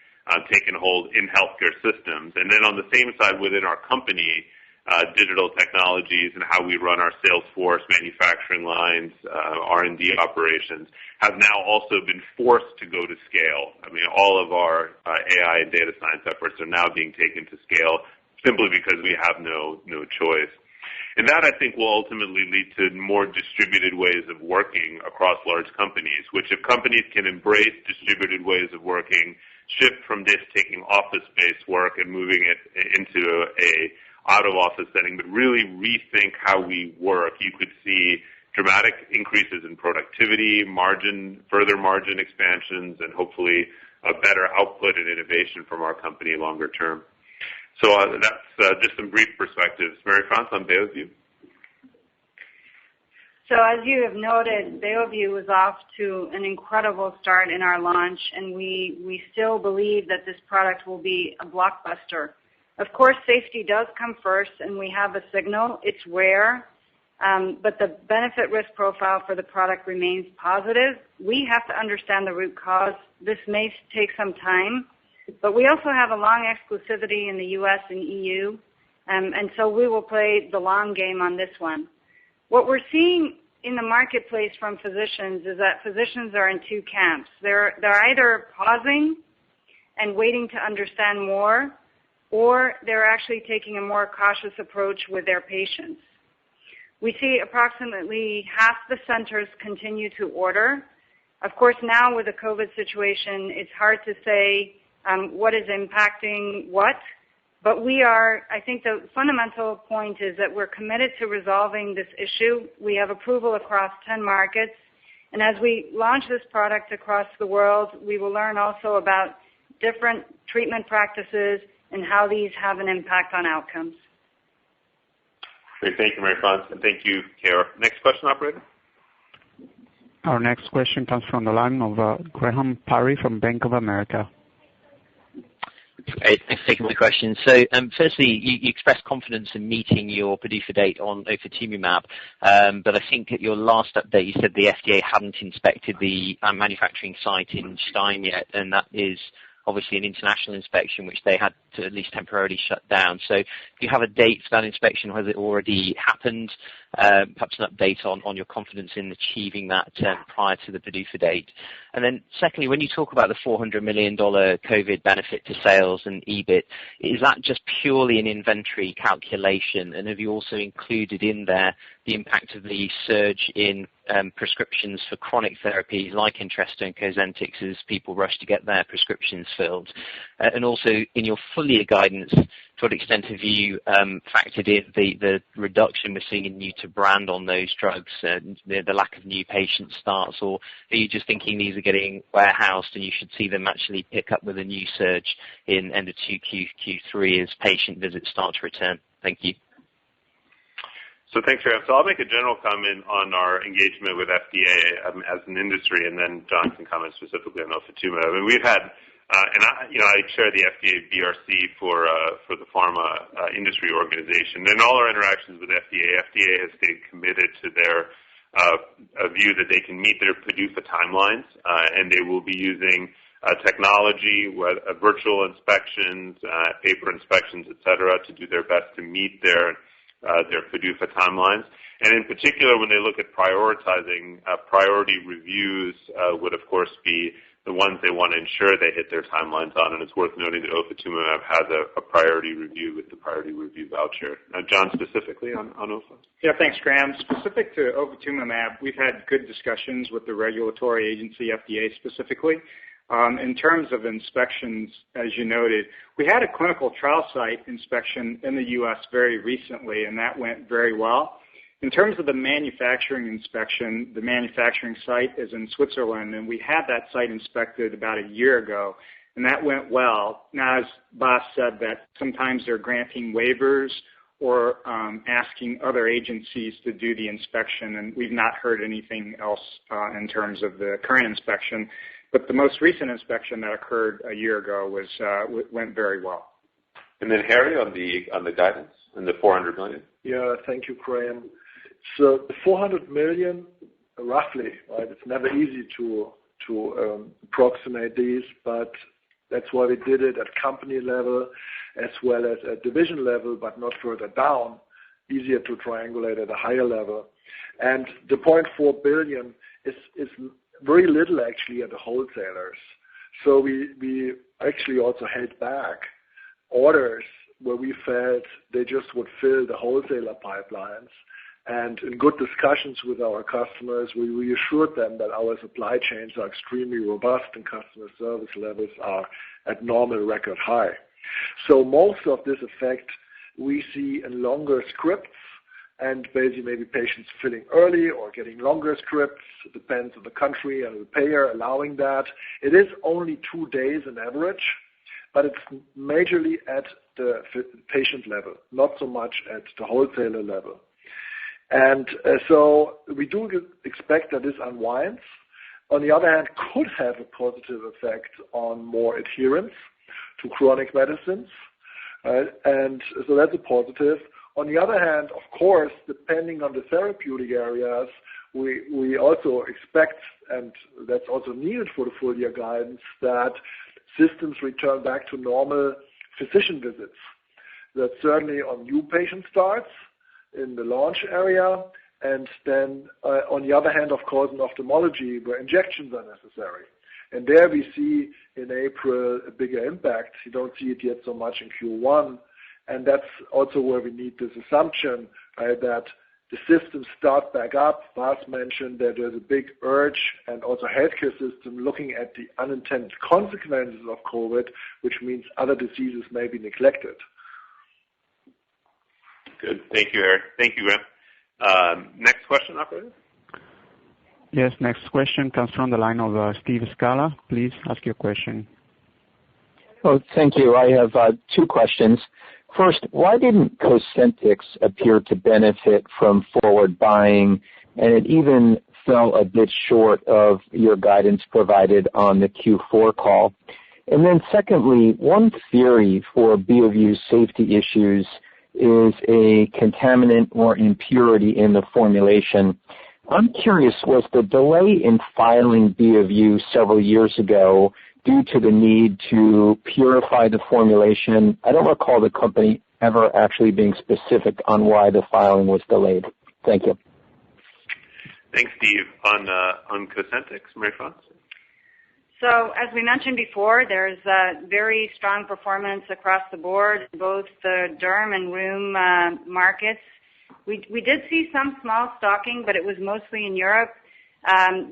taken hold in healthcare systems. And then on the same side within our company, digital technologies and how we run our sales force, manufacturing lines, R&D operations have now also been forced to go to scale. I mean, all of our AI and data science efforts are now being taken to scale simply because we have no choice. And that, I think, will ultimately lead to more distributed ways of working across large companies, which if companies can embrace distributed ways of working, shift from this taking office-based work and moving it into a out-of-office setting, but really rethink how we work, you could see dramatic increases in productivity, further margin expansions, and hopefully a better output and innovation from our company longer term. So that's just some brief perspectives. Marie-France on Bearview. So as you have noted, Bearview was off to an incredible start in our launch, and we still believe that this product will be a blockbuster. Of course, safety does come first, and we have a signal. It's rare, but the benefit-risk profile for the product remains positive. We have to understand the root cause. This may take some time, but we also have a long exclusivity in the U.S. and EU, and so we will play the long game on this one. What we're seeing in the marketplace from physicians is that physicians are in two camps. They're either pausing and waiting to understand more, or they're actually taking a more cautious approach with their patients. We see approximately half the centers continue to order. Of course, now with the COVID situation, it's hard to say what is impacting what, but I think the fundamental point is that we're committed to resolving this issue. We have approval across 10 markets, and as we launch this product across the world, we will learn also about different treatment practices and how these have an impact on outcomes. Great. Thank you, Marie-France, and thank you, Kara. Next question, operator. Our next question comes from the line of Graham Parry from Bank of America. Great. Thanks for taking my question. So, firstly, you expressed confidence in meeting your PDUFA date on ofatumumab, but I think at your last update you said the FDA hadn't inspected the manufacturing site in Stein yet, and that is obviously an international inspection which they had to at least temporarily shut down. So do you have a date for that inspection, or has it already happened? Perhaps an update on your confidence in achieving that prior to the PDUFA date. And then secondly, when you talk about the $400 million COVID benefit to sales and EBIT, is that just purely an inventory calculation? And have you also included in there the impact of the surge in prescriptions for chronic therapies like Entresto and Cosentyx as people rush to get their prescriptions filled? And also in your full year guidance, to what extent have you factored in the reduction we're seeing in new to brand on those drugs, the lack of new patient starts, or are you just thinking these are getting warehoused and you should see them actually pick up with a new surge in end of Q3 as patient visits start to return? Thank you. So thanks, Graham. So I'll make a general comment on our engagement with FDA as an industry, and then John can comment specifically on ofatumumab. I mean, we've had, I chair the FDA BRC for the pharma industry organization. In all our interactions with FDA has stayed committed to their view that they can meet their PDUFA timelines, and they will be using technology, virtual inspections, paper inspections, et cetera, to do their best to meet their PDUFA timelines. And in particular, when they look at prioritizing, priority reviews would, of course, be the ones they want to ensure they hit their timelines on. And it's worth noting that ofatumumab has a priority review with the priority review voucher. Now, John, specifically on OFA? Yeah, thanks, Graham. Specific to ofatumumab, we've had good discussions with the regulatory agency, FDA specifically. In terms of inspections, as you noted, we had a clinical trial site inspection in the U.S. very recently, and that went very well. In terms of the manufacturing inspection, the manufacturing site is in Switzerland, and we had that site inspected about a year ago, and that went well. Now, as Vas said, that sometimes they're granting waivers or asking other agencies to do the inspection, and we've not heard anything else in terms of the current inspection. But the most recent inspection that occurred a year ago went very well. And then Harry on the guidance and the $400 million. Yeah, thank you, Graham. So the $400 million, roughly, right? It's never easy to approximate these, but that's why we did it at company level as well as at division level, but not further down. Easier to triangulate at a higher level. And the $0.4 billion is very little actually at the wholesalers. So we actually also held back orders where we felt they just would fill the wholesaler pipelines. And in good discussions with our customers, we reassured them that our supply chains are extremely robust and customer service levels are at normal record high. So most of this effect we see in longer scripts, and basically maybe patients filling early or getting longer scripts. It depends on the country and the payer allowing that. It is only 2 days on average, but it's majorly at the patient level, not so much at the wholesaler level. And so we do expect that this unwinds. On the other hand, could have a positive effect on more adherence to chronic medicines. And so that's a positive. On the other hand, of course, depending on the therapeutic areas, we also expect, and that's also needed for the full year guidance, that systems return back to normal physician visits. That's certainly on new patient starts in the launch area, and then on the other hand, of course, in ophthalmology where injections are necessary. And there we see in April a bigger impact. You don't see it yet so much in Q1. And that's also where we need this assumption that the systems start back up. Vas mentioned that there's a big urge and also healthcare system looking at the unintended consequences of COVID, which means other diseases may be neglected. Good. Thank you, Eric. Thank you, Graham. Next question, operator. Yes, next question comes from the line of Steve Scala. Please ask your question. Oh, thank you. I have two questions. First, why didn't Cosentyx appear to benefit from forward buying, and it even fell a bit short of your guidance provided on the Q4 call? And then secondly, one theory for Beovu's safety issues is a contaminant or impurity in the formulation. I'm curious, was the delay in filing Beovu several years ago due to the need to purify the formulation? I don't recall the company ever actually being specific on why the filing was delayed. Thank you. Thanks, Steve. On Cosentyx, Marie-France? So as we mentioned before, there's very strong performance across the board, both the derm and rheum markets. We did see some small stocking, but it was mostly in Europe.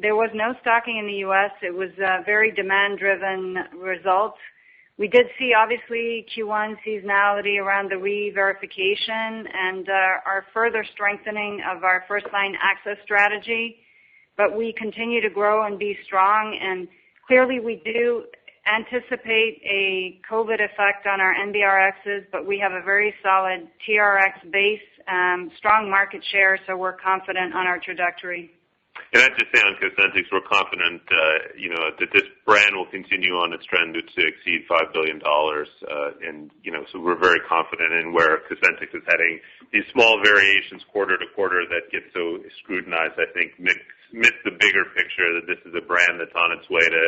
There was no stocking in the U.S. It was very demand-driven results. We did see, obviously, Q1 seasonality around the re-verification and our further strengthening of our first-line access strategy. But we continue to grow and be strong, and clearly we do anticipate a COVID effect on our NBRXs, but we have a very solid TRX base, strong market share, so we're confident on our trajectory. And I'd just say on Cosentyx, we're confident, that this brand will continue on its trend to exceed $5 billion. So we're very confident in where Cosentyx is heading. These small variations quarter to quarter that get so scrutinized, I think, miss the bigger picture that this is a brand that's on its way to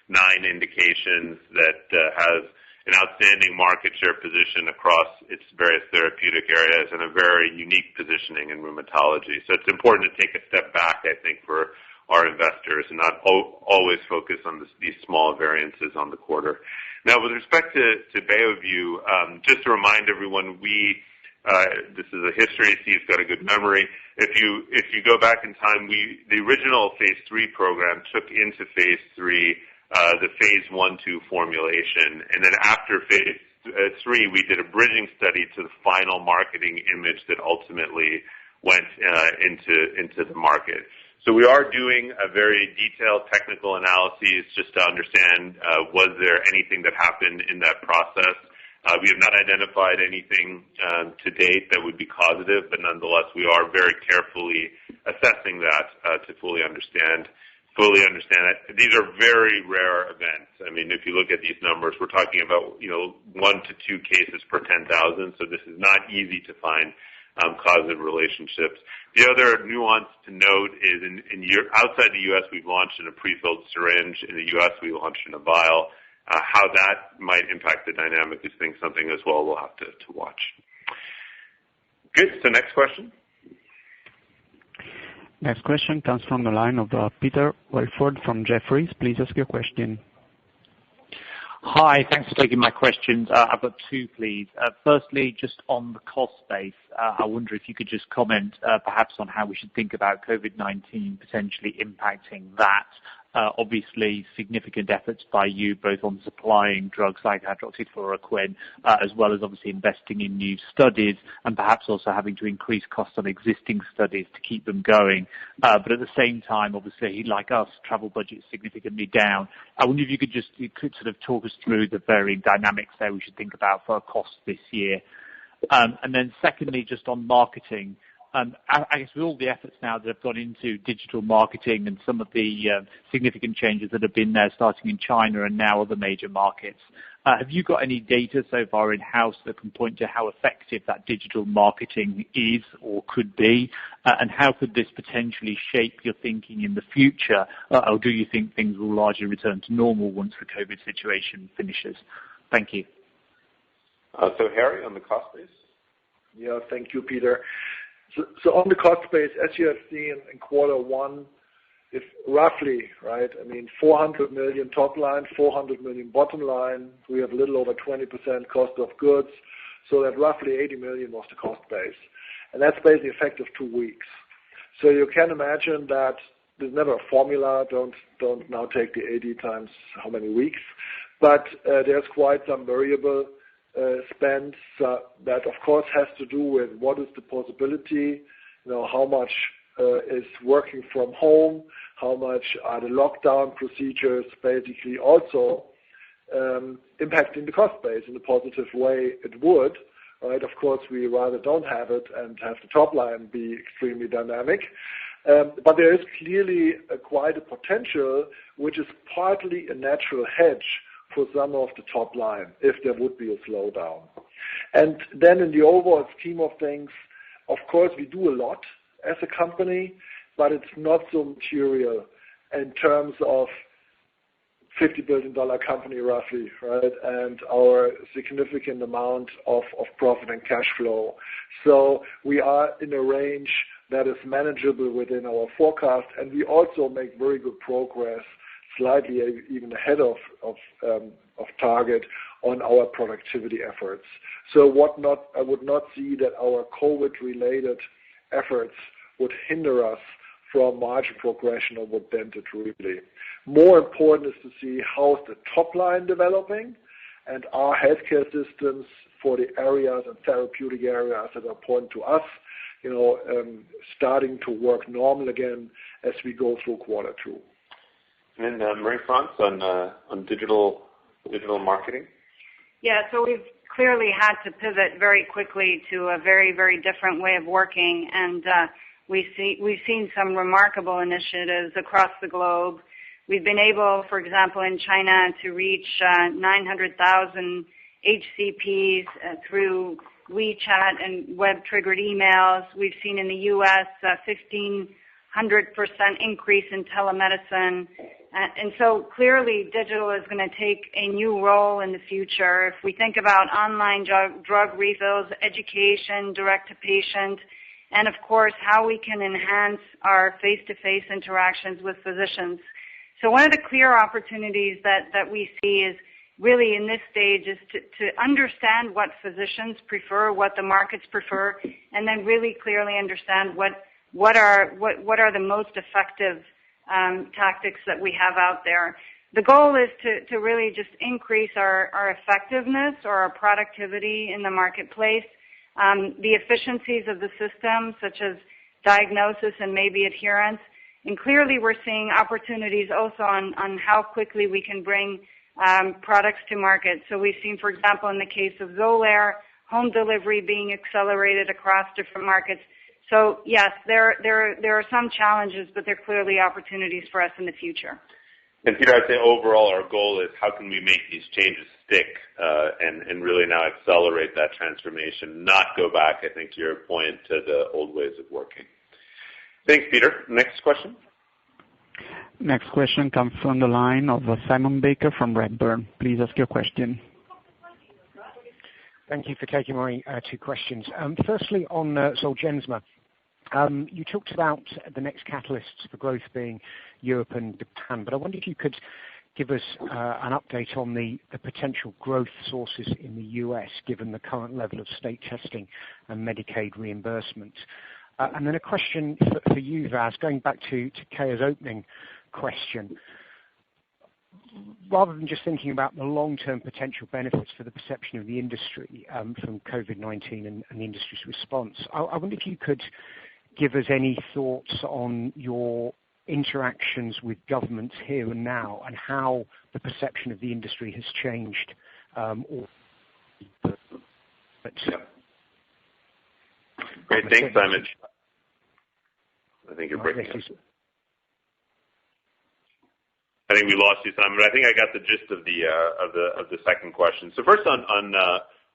9 indications, that has an outstanding market share position across its various therapeutic areas and a very unique positioning in rheumatology. So it's important to take a step back, I think, for our investors and not always focus on these small variances on the quarter. Now, with respect to Beovu, just to remind everyone, this is a history. Steve's got a good memory. If you go back in time, the original phase 3 program took into phase 3 the phase 1/2 formulation, and then after phase 3, we did a bridging study to the final marketing image that ultimately went into the market. So we are doing a very detailed technical analysis just to understand was there anything that happened in that process. We have not identified anything to date that would be causative, but nonetheless, we are very carefully assessing that to fully understand it. These are very rare events. I mean, if you look at these numbers, we're talking about 1 to 2 cases per 10,000. So this is not easy to find causative relationships. The other nuance to note is outside the U.S. we've launched in a pre-filled syringe. In the U.S. we launched in a vial. How that might impact the dynamic is something as well we'll have to watch. Good. So next question. Next question comes from the line of Peter Welford from Jefferies. Please ask your question. Hi, thanks for taking my questions. I've got 2, please. Firstly, just on the cost base, I wonder if you could just comment perhaps on how we should think about COVID-19 potentially impacting that. Obviously, significant efforts by you both on supplying drugs like hydroxychloroquine, as well as obviously investing in new studies and perhaps also having to increase costs on existing studies to keep them going. But at the same time, obviously, like us, travel budget is significantly down. I wonder if you could sort of talk us through the varying dynamics there we should think about for our costs this year. And then secondly, just on marketing, I guess with all the efforts now that have gone into digital marketing and some of the significant changes that have been there starting in China and now other major markets, have you got any data so far in-house that can point to how effective that digital marketing is or could be? And how could this potentially shape your thinking in the future? Or do you think things will largely return to normal once the COVID situation finishes? Thank you. So Harry, on the cost base? Yeah, thank you, Peter. So on the cost base, as you have seen in Q1, it's roughly, right, 400 million top line, 400 million bottom line. We have a little over 20% cost of goods, so that roughly 80 million was the cost base. and that's basically effective 2 weeks. So you can imagine that there's never a formula. Don't now take the 80 times how many weeks, but there's quite some variable spends that of course has to do with what is the possibility, how much is working from home, how much are the lockdown procedures basically also impacting the cost base in a positive way. It would, right? Of course, we rather don't have it and have the top line be extremely dynamic. But there is clearly quite a potential, which is partly a natural hedge for some of the top line if there would be a slowdown. And then in the overall scheme of things, of course, we do a lot as a company, but it's not so material in terms of $50 billion company roughly, right? And our significant amount of profit and cash flow. So we are in a range that is manageable within our forecast, and we also make very good progress, slightly even ahead of target on our productivity efforts. So I would not see that our COVID-related efforts would hinder us from margin progression or would dent it really. More important is to see how's the top line developing and our healthcare systems for the areas and therapeutic areas that are important to us, starting to work normal again as we go through quarter 2. And then Marie-France on digital marketing. Yeah, so we've clearly had to pivot very quickly to a very, very different way of working, and we've seen some remarkable initiatives across the globe. We've been able, for example, in China to reach 900,000 HCPs through WeChat and web-triggered emails. We've seen in the U.S. 1,500% increase in telemedicine. And so clearly digital is going to take a new role in the future. If we think about online drug refills, education, direct-to-patient, and of course how we can enhance our face-to-face interactions with physicians. So one of the clear opportunities that we see is really in this stage is to understand what physicians prefer, what the markets prefer, and then really clearly understand what are the most effective tactics that we have out there. The goal is to really just increase our effectiveness or our productivity in the marketplace, the efficiencies of the system, such as diagnosis and maybe adherence. And clearly we're seeing opportunities also on how quickly we can bring products to market. So we've seen, for example, in the case of Xolair, home delivery being accelerated across different markets. So yes, there are some challenges, but there are clearly opportunities for us in the future. And Peter, I'd say overall our goal is how can we make these changes stick and really now accelerate that transformation, not go back, I think, to your point, to the old ways of working. Thanks, Peter. Next question. Next question comes from the line of Simon Baker from Redburn. Please ask your question. Thank you for taking my 2 questions. Firstly, on Zolgensma, you talked about the next catalysts for growth being Europe and Japan, but I wonder if you could give us an update on the potential growth sources in the US, given the current level of state testing and Medicaid reimbursement. And then a question for you, Vas, going back to Kaya's opening question. Rather than just thinking about the long-term potential benefits for the perception of the industry from COVID-19 and the industry's response, I wonder if you could give us any thoughts on your interactions with governments here and now and how the perception of the industry has changed. Great, thanks, Simon. I think you're breaking up. I think we lost you, Simon, but I think I got the gist of the second question. So first on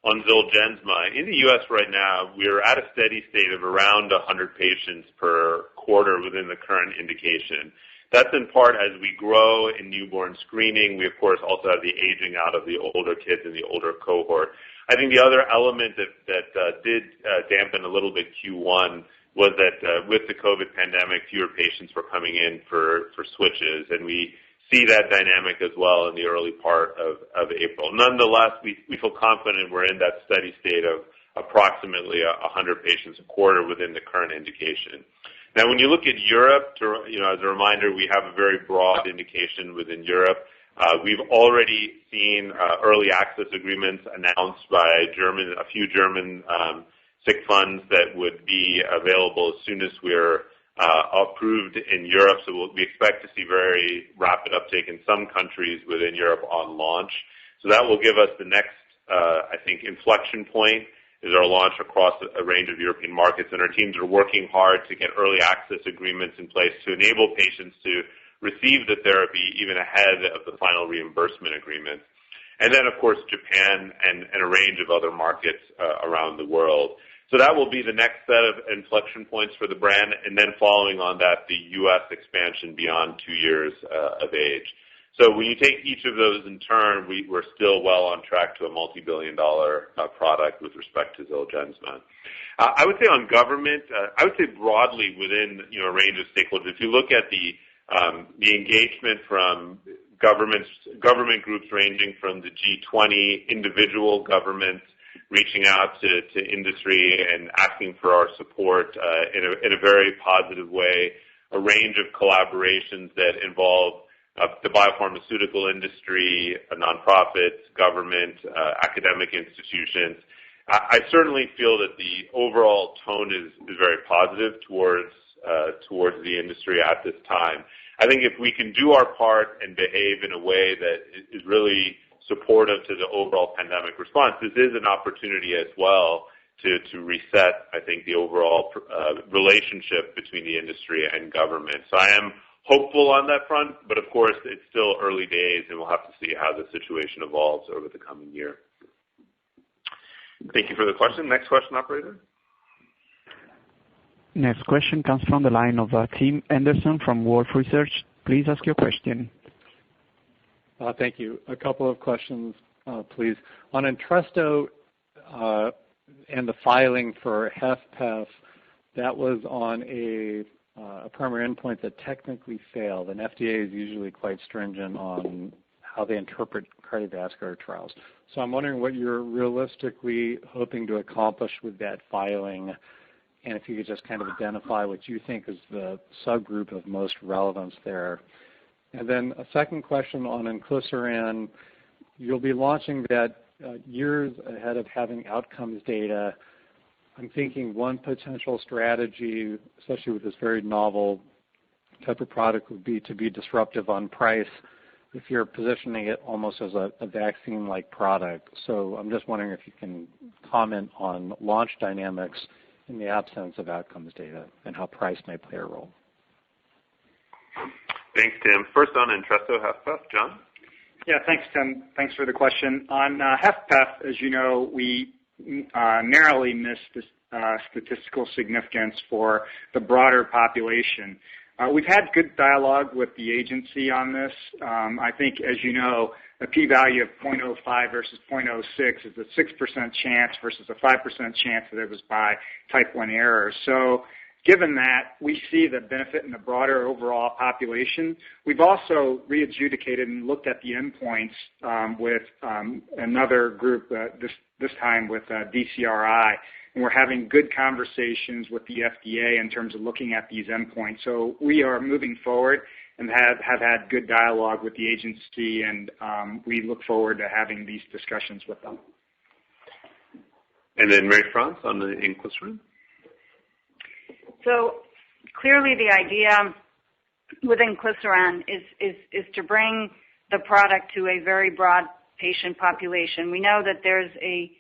Zolgensma, in the U.S. right now, we're at a steady state of around 100 patients per quarter within the current indication. That's in part as we grow in newborn screening. We, of course, also have the aging out of the older kids in the older cohort. I think the other element that did dampen a little bit Q1 was that with the COVID pandemic, fewer patients were coming in for switches, and we see that dynamic as well in the early part of April. Nonetheless, we feel confident we're in that steady state of approximately 100 patients a quarter within the current indication. Now, when you look at Europe, as a reminder, we have a very broad indication within Europe. We've already seen early access agreements announced by a few German sick funds that would be available as soon as we're approved in Europe. So we expect to see very rapid uptake in some countries within Europe on launch. So that will give us the next, I think, inflection point is our launch across a range of European markets. And our teams are working hard to get early access agreements in place to enable patients to receive the therapy even ahead of the final reimbursement agreement. And then, of course, Japan and a range of other markets around the world. So that will be the next set of inflection points for the brand, and then following on that, the U.S. expansion beyond 2 years of age. So when you take each of those in turn, we're still well on track to a multi-billion-dollar product with respect to Zolgensma. I would say on government, I would say broadly within a range of stakeholders. If you look at the engagement from government groups ranging from the G20, individual governments reaching out to industry and asking for our support in a very positive way, a range of collaborations that involve the biopharmaceutical industry, nonprofits, government, academic institutions. I certainly feel that the overall tone is very positive towards the industry at this time. I think if we can do our part and behave in a way that is really supportive to the overall pandemic response, this is an opportunity as well to reset, I think, the overall relationship between the industry and government. So I am hopeful on that front, but of course it's still early days and we'll have to see how the situation evolves over the coming year. Thank you for the question. Next question, operator. Next question comes from the line of Tim Anderson from Wolfe Research. Please ask your question. Thank you. A couple of questions, please. On Entresto and the filing for HFpEF, that was on a primary endpoint that technically failed, and FDA is usually quite stringent on how they interpret cardiovascular trials. So I'm wondering what you're realistically hoping to accomplish with that filing, and if you could just kind of identify what you think is the subgroup of most relevance there. And then a second question on inclisiran. You'll be launching that years ahead of having outcomes data. I'm thinking one potential strategy, especially with this very novel type of product, would be to be disruptive on price if you're positioning it almost as a vaccine-like product. So I'm just wondering if you can comment on launch dynamics in the absence of outcomes data and how price may play a role. Thanks, Tim. First on Entresto HFpEF, John? Yeah, thanks, Tim. Thanks for the question. On HFpEF, as you know, we narrowly missed the statistical significance for the broader population. We've had good dialogue with the agency on this. I think, as you know, a p-value of 0.05 versus 0.06 is a 6% chance versus a 5% chance that it was by type 1 error. So given that, we see the benefit in the broader overall population. We've also re-adjudicated and looked at the endpoints with another group, this time with DCRI, and we're having good conversations with the FDA in terms of looking at these endpoints. So we are moving forward and have had good dialogue with the agency, and we look forward to having these discussions with them. And then Marie-France on the inclisiran. So clearly the idea with inclisiran is to bring the product to a very broad patient population. We know that there's a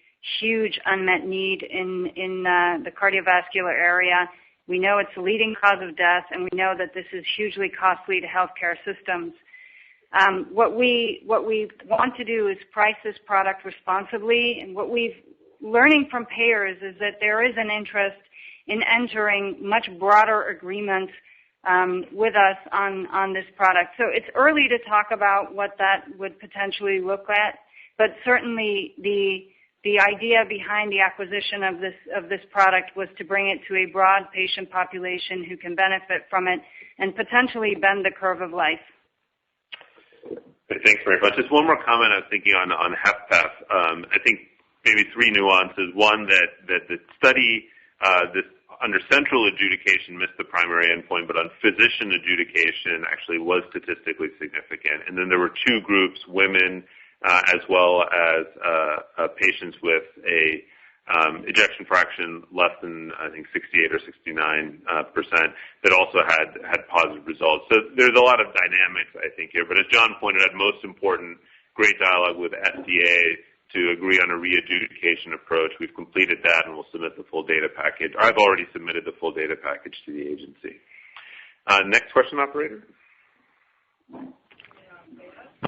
huge unmet need in the cardiovascular area. We know it's the leading cause of death, and we know that this is hugely costly to healthcare systems. What we want to do is price this product responsibly, and what we've learning from payers is that there is an interest in entering much broader agreements with us on this product. So it's early to talk about what that would potentially look at, but certainly the idea behind the acquisition of this product was to bring it to a broad patient population who can benefit from it and potentially bend the curve of life. Thanks very much. Just one more comment I was thinking on HFpEF. I think maybe three nuances. One, that the study this under central adjudication missed the primary endpoint, but on physician adjudication actually was statistically significant. And then there were two groups, women as well as patients with a ejection fraction less than, I think, 68 or 69% that also had positive results. So there's a lot of dynamics, I think, here. But as John pointed out, most important, great dialogue with FDA to agree on a re-adjudication approach. We've completed that, and we'll submit the full data package. I've already submitted the full data package to the agency. Next question, operator.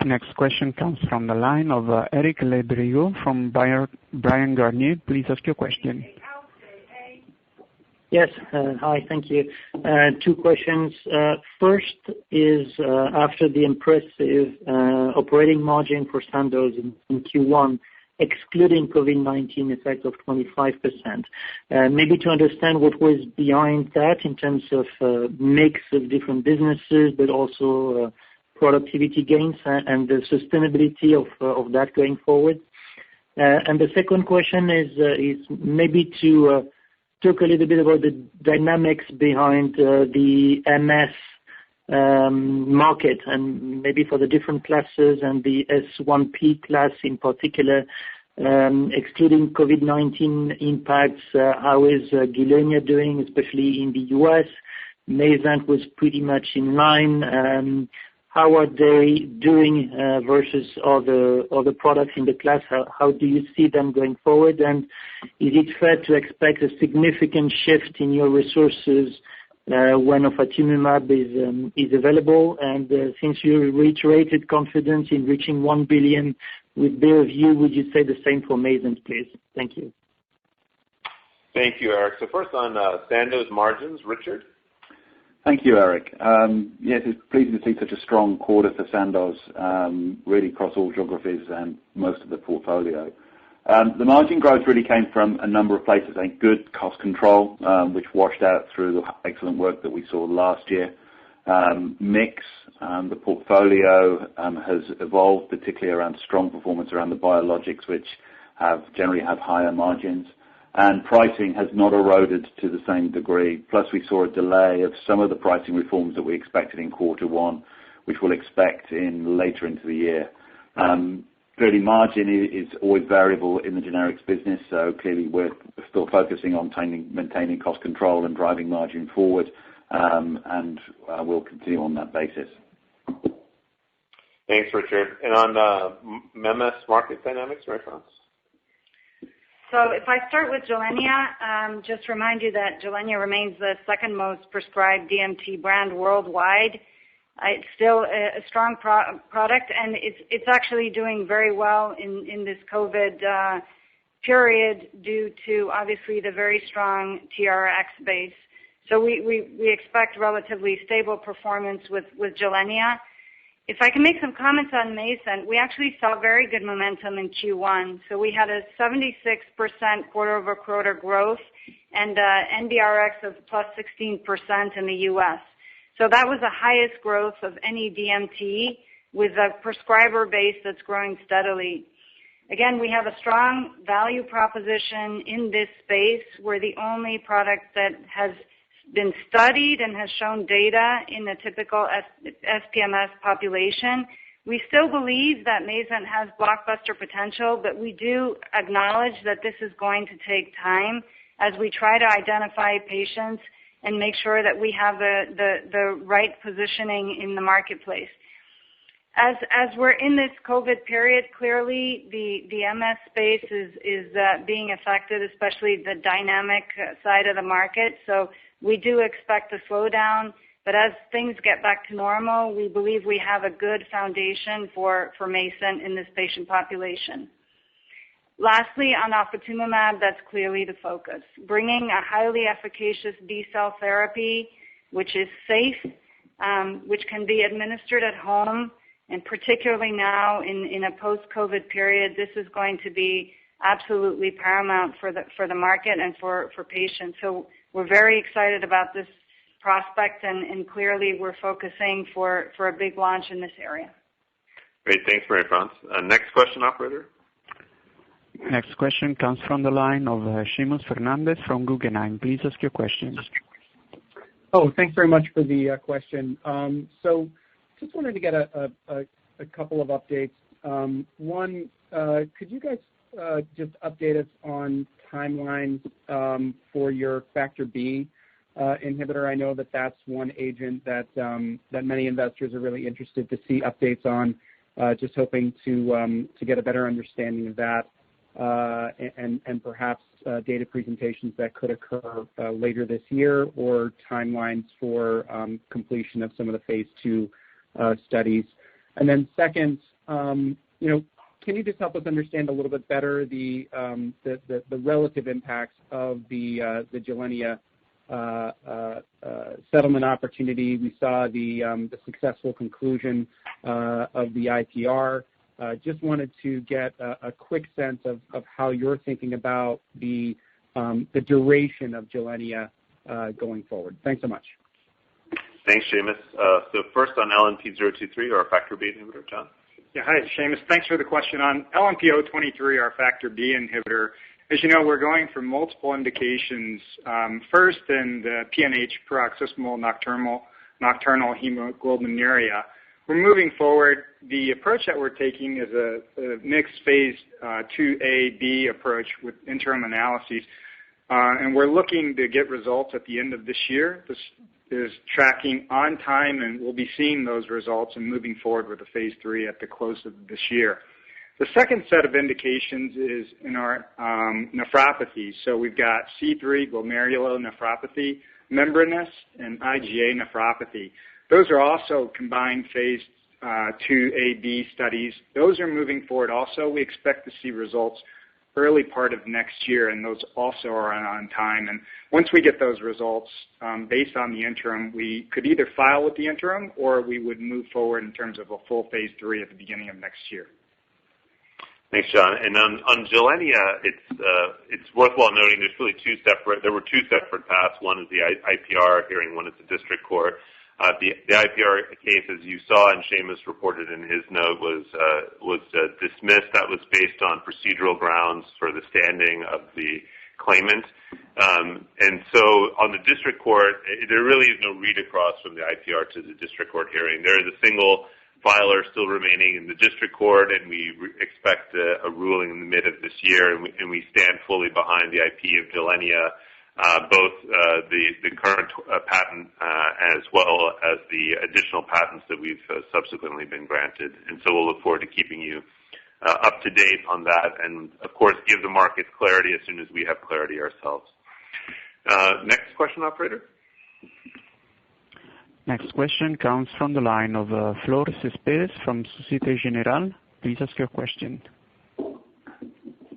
Next question comes from the line of Eric Le Berrigaud from Bryan Garnier. Please ask your question. Yes. Hi, thank you. Two questions. First is, after the impressive operating margin for Sandoz in Q1, excluding COVID-19 effect of 25%, maybe to understand what was behind that in terms of mix of different businesses, but also productivity gains and the sustainability of that going forward. And the second question is maybe to talk a little bit about the dynamics behind the MS market, and maybe for the different classes and the S1P class in particular, excluding COVID-19 impacts. How is Gilenya doing, especially in the US? Mayzent was pretty much in line. How are they doing versus other products in the class? How do you see them going forward? And is it fair to expect a significant shift in your resources when ofatumumab is available? And since you reiterated confidence in reaching 1 billion with Beovu, would you say the same for Mayzent, please? Thank you. Thank you, Eric. So first on Sandoz margins, Richard. Thank you, Eric. Yes, it's pleasing to see such a strong quarter for Sandoz, really across all geographies and most of the portfolio. The margin growth really came from a number of places. I think good cost control, which washed out through the excellent work that we saw last year. Mix, the portfolio has evolved, particularly around strong performance around the biologics, which generally have higher margins. And pricing has not eroded to the same degree. Plus, we saw a delay of some of the pricing reforms that we expected in Q1, which we'll expect later into the year. Clearly, margin is always variable in the generics business, so clearly we're still focusing on maintaining cost control and driving margin forward, and we'll continue on that basis. Thanks, Richard. And on MS market dynamics, Marie-France? So if I start with Gilenya, just remind you that Gilenya remains the second most prescribed DMT brand worldwide. It's still a strong product, and it's actually doing very well in this COVID period due to obviously the very strong TRX base. So we expect relatively stable performance with Gilenya. If I can make some comments on Mayzent, we actually saw very good momentum in Q1. So we had a 76% quarter-over-quarter growth and NBRX of plus 16% in the U.S. So that was the highest growth of any DMT with a prescriber base that's growing steadily. Again, we have a strong value proposition in this space. We're the only product that has been studied and has shown data in the typical SPMS population. We still believe that Mayzent has blockbuster potential, but we do acknowledge that this is going to take time as we try to identify patients and make sure that we have the right positioning in the marketplace. As we're in this COVID period, clearly the MS space is being affected, especially the dynamic side of the market. So we do expect a slowdown, but as things get back to normal, we believe we have a good foundation for Mayzent in this patient population. Lastly, on ofatumumab, that's clearly the focus. Bringing a highly efficacious B-cell therapy, which is safe, which can be administered at home, and particularly now in a post-COVID period, this is going to be absolutely paramount for the market and for patients. So we're very excited about this prospect, and clearly we're focusing for a big launch in this area. Great. Thanks, Marie-France. Next question, operator. Next question comes from the line of Seamus Fernandez from Guggenheim. Please ask your question. Oh, thanks very much for the question. So just wanted to get a couple of updates. One, could you guys just update us on timelines for your factor B inhibitor? I know that that's one agent that many investors are really interested to see updates on. Just hoping to get a better understanding of that and perhaps data presentations that could occur later this year or timelines for completion of some of the phase 2 studies. And then second, can you just help us understand a little bit better the relative impacts of the Gilenya settlement opportunity? We saw the successful conclusion of the IPR. Just wanted to get a quick sense of how you're thinking about the duration of Gilenya going forward. Thanks so much. Thanks, Seamus. So first on LNP023 or factor B inhibitor, John. Yeah, hi, Seamus. Thanks for the question. On LNP023, our factor B inhibitor, as you know, we're going for multiple indications. First in the PNH, paroxysmal nocturnal hemoglobinuria. We're moving forward. The approach that we're taking is a mixed phase 2A/B approach with interim analyses. And we're looking to get results at the end of this year. This is tracking on time, and we'll be seeing those results and moving forward with the phase 3 at the close of this year. The second set of indications is in our nephropathy. So we've got C3 glomerulonephropathy, membranous, and IgA nephropathy. Those are also combined phase 2A/B studies. Those are moving forward also. We expect to see results early part of next year, and those also are on time. And once we get those results, based on the interim, we could either file with the interim or we would move forward in terms of a full phase 3 at the beginning of next year. Thanks, John. And on Gilenya, it's worthwhile noting there were two separate paths. One is the IPR hearing, one is the district court. The IPR case, as you saw and Seamus reported in his note, was dismissed. That was based on procedural grounds for the standing of the claimant. And so on the district court, there really is no read across from the IPR to the district court hearing. There is a single filer still remaining in the district court, and we expect a ruling in the mid of this year, and we stand fully behind the IP of Gilenya. Both the current patent as well as the additional patents that we've subsequently been granted. And so we'll look forward to keeping you up to date on that and, of course, give the markets clarity as soon as we have clarity ourselves. Next question, operator. Next question comes from the line of Florent Cespedes from Société Générale. Please ask your question.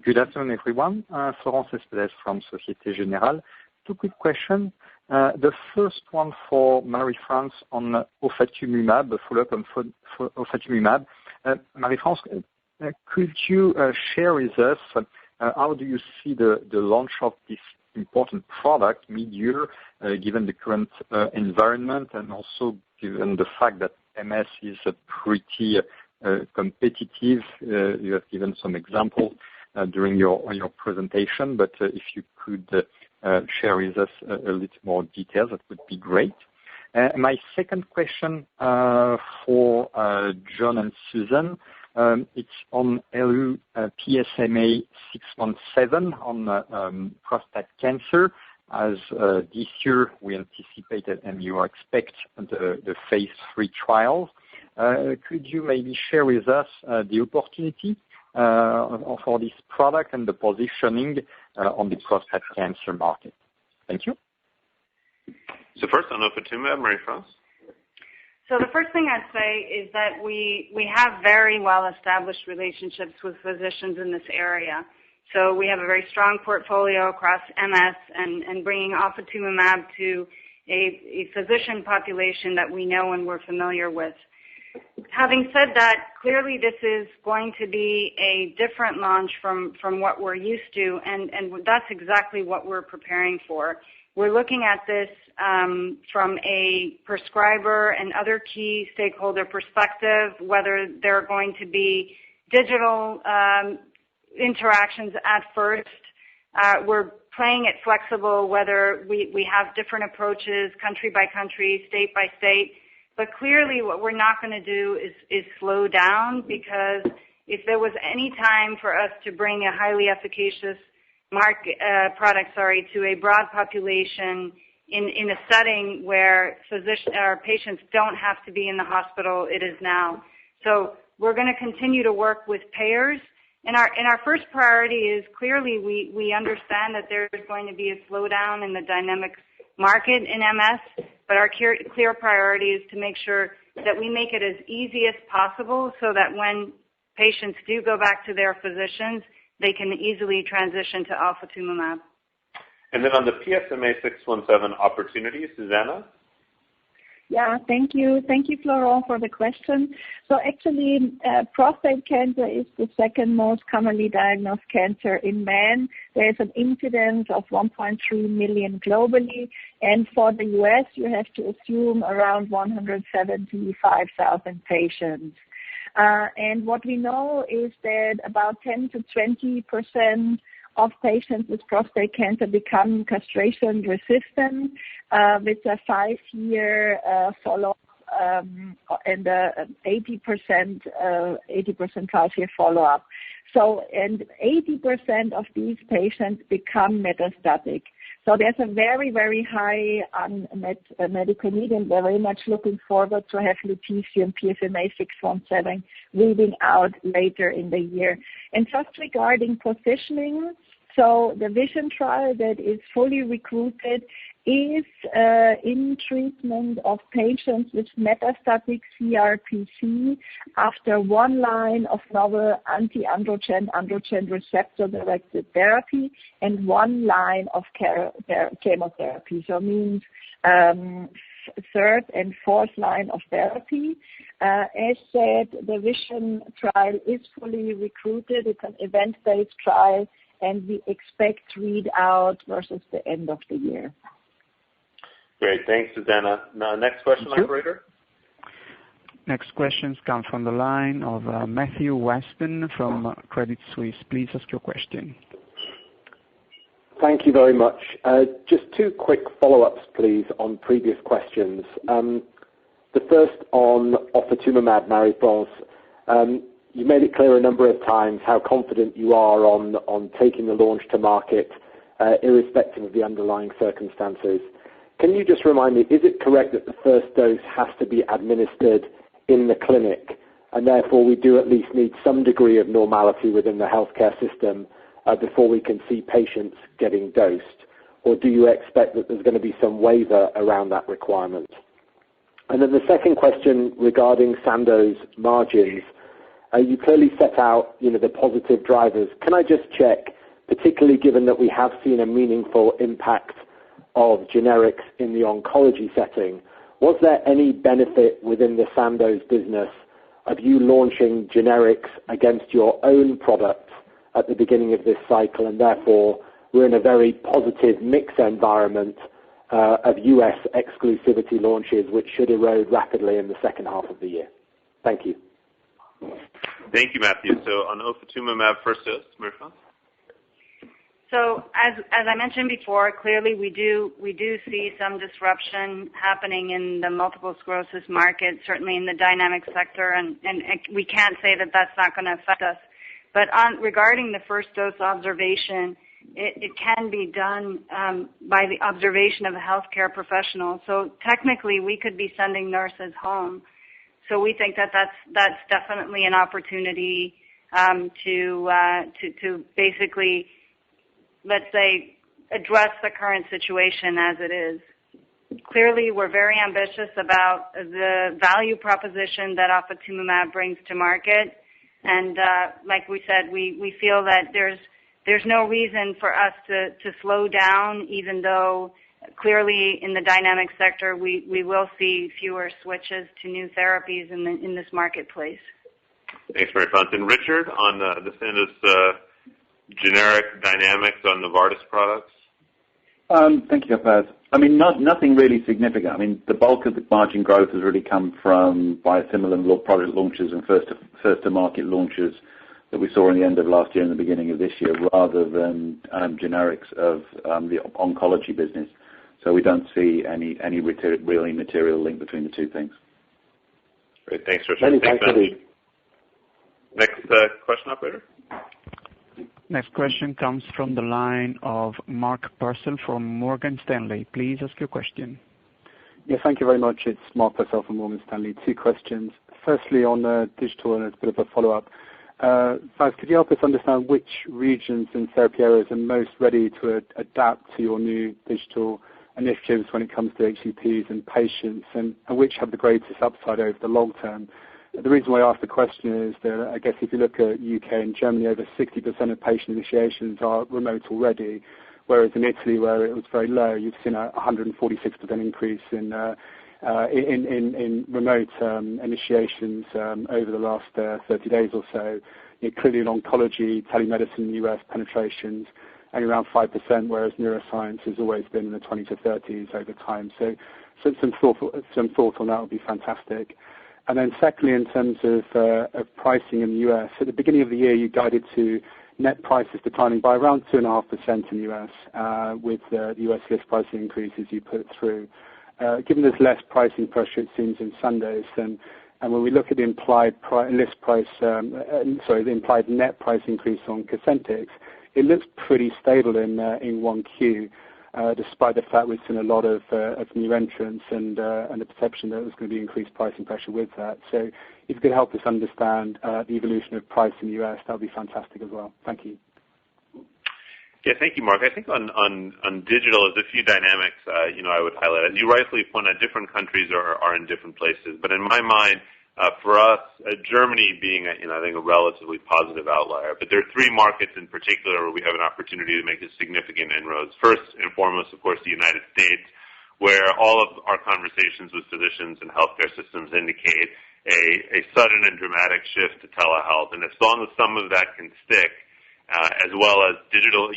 Good afternoon, everyone. Florent Cespedes from Société Générale. Two quick questions. The first one for Marie-France on ofatumumab, the follow-up on ofatumumab. Marie-France, could you share with us how do you see the launch of this important product mid-year, given the current environment and also given the fact that MS is pretty competitive? You have given some examples during your presentation, but if you could share with us a little more details, that would be great. My second question for John and Susan, it's on LU PSMA 617 on prostate cancer. As this year we anticipated and you expect the phase 3 trials. Could you maybe share with us the opportunity for this product and the positioning on the prostate cancer market? Thank you. So first on ofatumumab, Marie-France. So the first thing I'd say is that we have very well-established relationships with physicians in this area. So we have a very strong portfolio across MS and bringing ofatumumab to a physician population that we know and we're familiar with. Having said that, clearly this is going to be a different launch from what we're used to, and that's exactly what we're preparing for. We're looking at this from a prescriber and other key stakeholder perspective, whether there are going to be digital interactions at first. We're playing it flexible, whether we have different approaches, country by country, state by state. But clearly what we're not going to do is slow down, because if there was any time for us to bring a highly efficacious product to a broad population in a setting where patients don't have to be in the hospital, it is now. So we're going to continue to work with payers. And our first priority is clearly we understand that there is going to be a slowdown in the dynamic market in MS, but our clear priority is to make sure that we make it as easy as possible so that when patients do go back to their physicians, they can easily transition to alfatumumab. And then on the PSMA 617 opportunity, Susanna? Yeah, thank you. Thank you, Florent, for the question. So actually, prostate cancer is the second most commonly diagnosed cancer in men. There is an incidence of 1.3 million globally. And for the U.S., you have to assume around 175,000 patients. And what we know is that about 10 to 20% of patients with prostate cancer become castration resistant with a 5-year follow-up and 80% 5-year follow-up. So, and 80% of these patients become metastatic. So there's a very, very high unmet medical need, and we're very much looking forward to have lutetium PSMA 617 reading out later in the year. And just regarding positioning, so the VISION trial that is fully recruited is in treatment of patients with metastatic CRPC after one line of novel anti-androgen, androgen receptor-directed therapy, and one line of chemotherapy. So it means third and fourth line of therapy. As said, the VISION trial is fully recruited. It's an event-based trial, and we expect readout versus the end of the year. Great. Thanks, Susanna. Now, next question, operator. Next questions come from the line of Matthew Weston from Credit Suisse. Please ask your question. Thank you very much. Just two quick follow-ups, please, on previous questions. The first on ofatumumab, Marie-France. You made it clear a number of times how confident you are on taking the launch to market, irrespective of the underlying circumstances. Can you just remind me, is it correct that the first dose has to be administered in the clinic, and therefore we do at least need some degree of normality within the healthcare system before we can see patients getting dosed? Or do you expect that there's going to be some waiver around that requirement? And then the second question regarding Sandoz margins. You clearly set out, the positive drivers. Can I just check, particularly given that we have seen a meaningful impact of generics in the oncology setting, was there any benefit within the Sandoz business of you launching generics against your own products at the beginning of this cycle, and therefore we're in a very positive mix environment of US exclusivity launches, which should erode rapidly in the second half of the year? Thank you. Thank you, Matthew. So on ofatumumab first dose, Marie-France? So as I mentioned before, clearly we do see some disruption happening in the multiple sclerosis market, certainly in the dynamic sector, and we can't say that that's not going to affect us. But regarding the first dose observation, it can be done by the observation of a healthcare professional. So technically we could be sending nurses home. So we think that that's definitely an opportunity to basically, let's say, address the current situation as it is. Clearly, we're very ambitious about the value proposition that ofatumumab brings to market. And like we said, we feel that there's no reason for us to slow down, even though clearly in the dynamic sector we will see fewer switches to new therapies in this marketplace. Thanks, Marie-France. And Richard, on the Sandoz generic dynamics on Novartis products? Thank you, Paz. I mean, nothing really significant. I mean, the bulk of the margin growth has really come from biosimilar product launches and first-to-market launches that we saw in the end of last year and the beginning of this year, rather than generics of the oncology business. So we don't see any really material link between the two things. Great. Thanks, Richard. Many thanks, indeed. Next question, operator. Next question comes from the line of Mark Purcell from Morgan Stanley. Please ask your question. Yeah, thank you very much. It's Mark Purcell from Morgan Stanley. Two questions. Firstly, on digital, and it's a bit of a follow-up. Vas, could you help us understand which regions and therapy areas are most ready to adapt to your new digital initiatives when it comes to HCPs and patients, and which have the greatest upside over the long term? The reason why I ask the question is that I guess if you look at UK and Germany, over 60% of patient initiations are remote already, whereas in Italy, where it was very low, you've seen a 146% increase in remote initiations over the last 30 days or so. Clearly in oncology, telemedicine in the US penetrations only around 5%, whereas neuroscience has always been in the 20 to 30s over time. So some thought on that would be fantastic. And then secondly, in terms of pricing in the US, at the beginning of the year, you guided to net prices declining by around 2.5% in the US, with the US list pricing increases you put through. Given there's less pricing pressure, it seems, in Sandoz, and when we look at the implied the implied net price increase on Cosentyx, it looks pretty stable in 1Q, despite the fact we've seen a lot of new entrants and the perception that there's going to be increased pricing pressure with that. So if you could help us understand the evolution of price in the US, that would be fantastic as well. Thank you. Yeah, thank you, Mark. I think on digital, there's a few dynamics I would highlight. As you rightfully point out, different countries are in different places. But in my mind, for us, Germany being I think a relatively positive outlier. But there are three markets in particular where we have an opportunity to make a significant inroads. First and foremost, of course, the United States, where all of our conversations with physicians and healthcare systems indicate a sudden and dramatic shift to telehealth. And as long as some of that can stick, as well as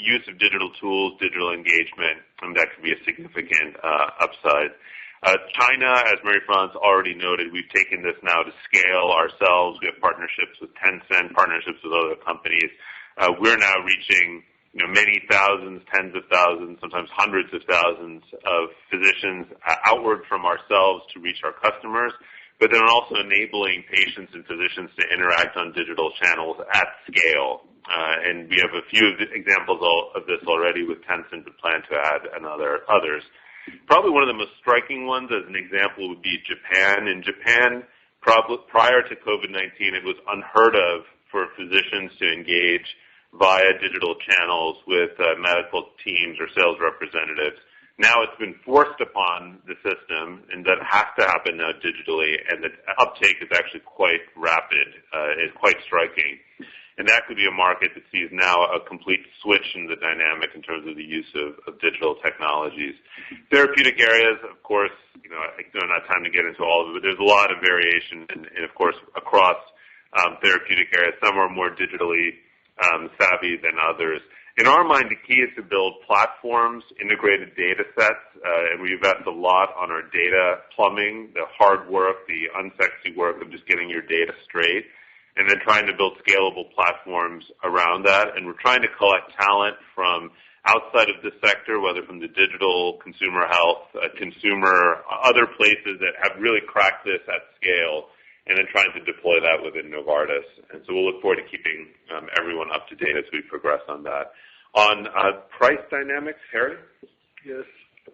use of digital tools, digital engagement, and that could be a significant upside. China, as Marie-France already noted, we've taken this now to scale ourselves. We have partnerships with Tencent, partnerships with other companies. We're now reaching many thousands, tens of thousands, sometimes hundreds of thousands of physicians outward from ourselves to reach our customers, but then also enabling patients and physicians to interact on digital channels at scale. And we have a few examples of this already with Tencent, but plan to add others. Probably one of the most striking ones, as an example, would be Japan. In Japan, prior to COVID-19, it was unheard of for physicians to engage via digital channels with medical teams or sales representatives. Now it's been forced upon the system, and that has to happen now digitally, and the uptake is actually quite rapid, is quite striking. And that could be a market that sees now a complete switch in the dynamic in terms of the use of digital technologies. Therapeutic areas, of course, I don't have time to get into all of it, but there's a lot of variation, and of course, across therapeutic areas. Some are more digitally savvy than others. In our mind, the key is to build platforms, integrated data sets, and we invest a lot on our data plumbing, the hard work, the unsexy work of just getting your data straight, and then trying to build scalable platforms around that. And we're trying to collect talent from outside of this sector, whether from the digital, consumer health, other places that have really cracked this at scale, and then trying to deploy that within Novartis. And so we'll look forward to keeping everyone up to date as we progress on that. On price dynamics, Harry? Yes.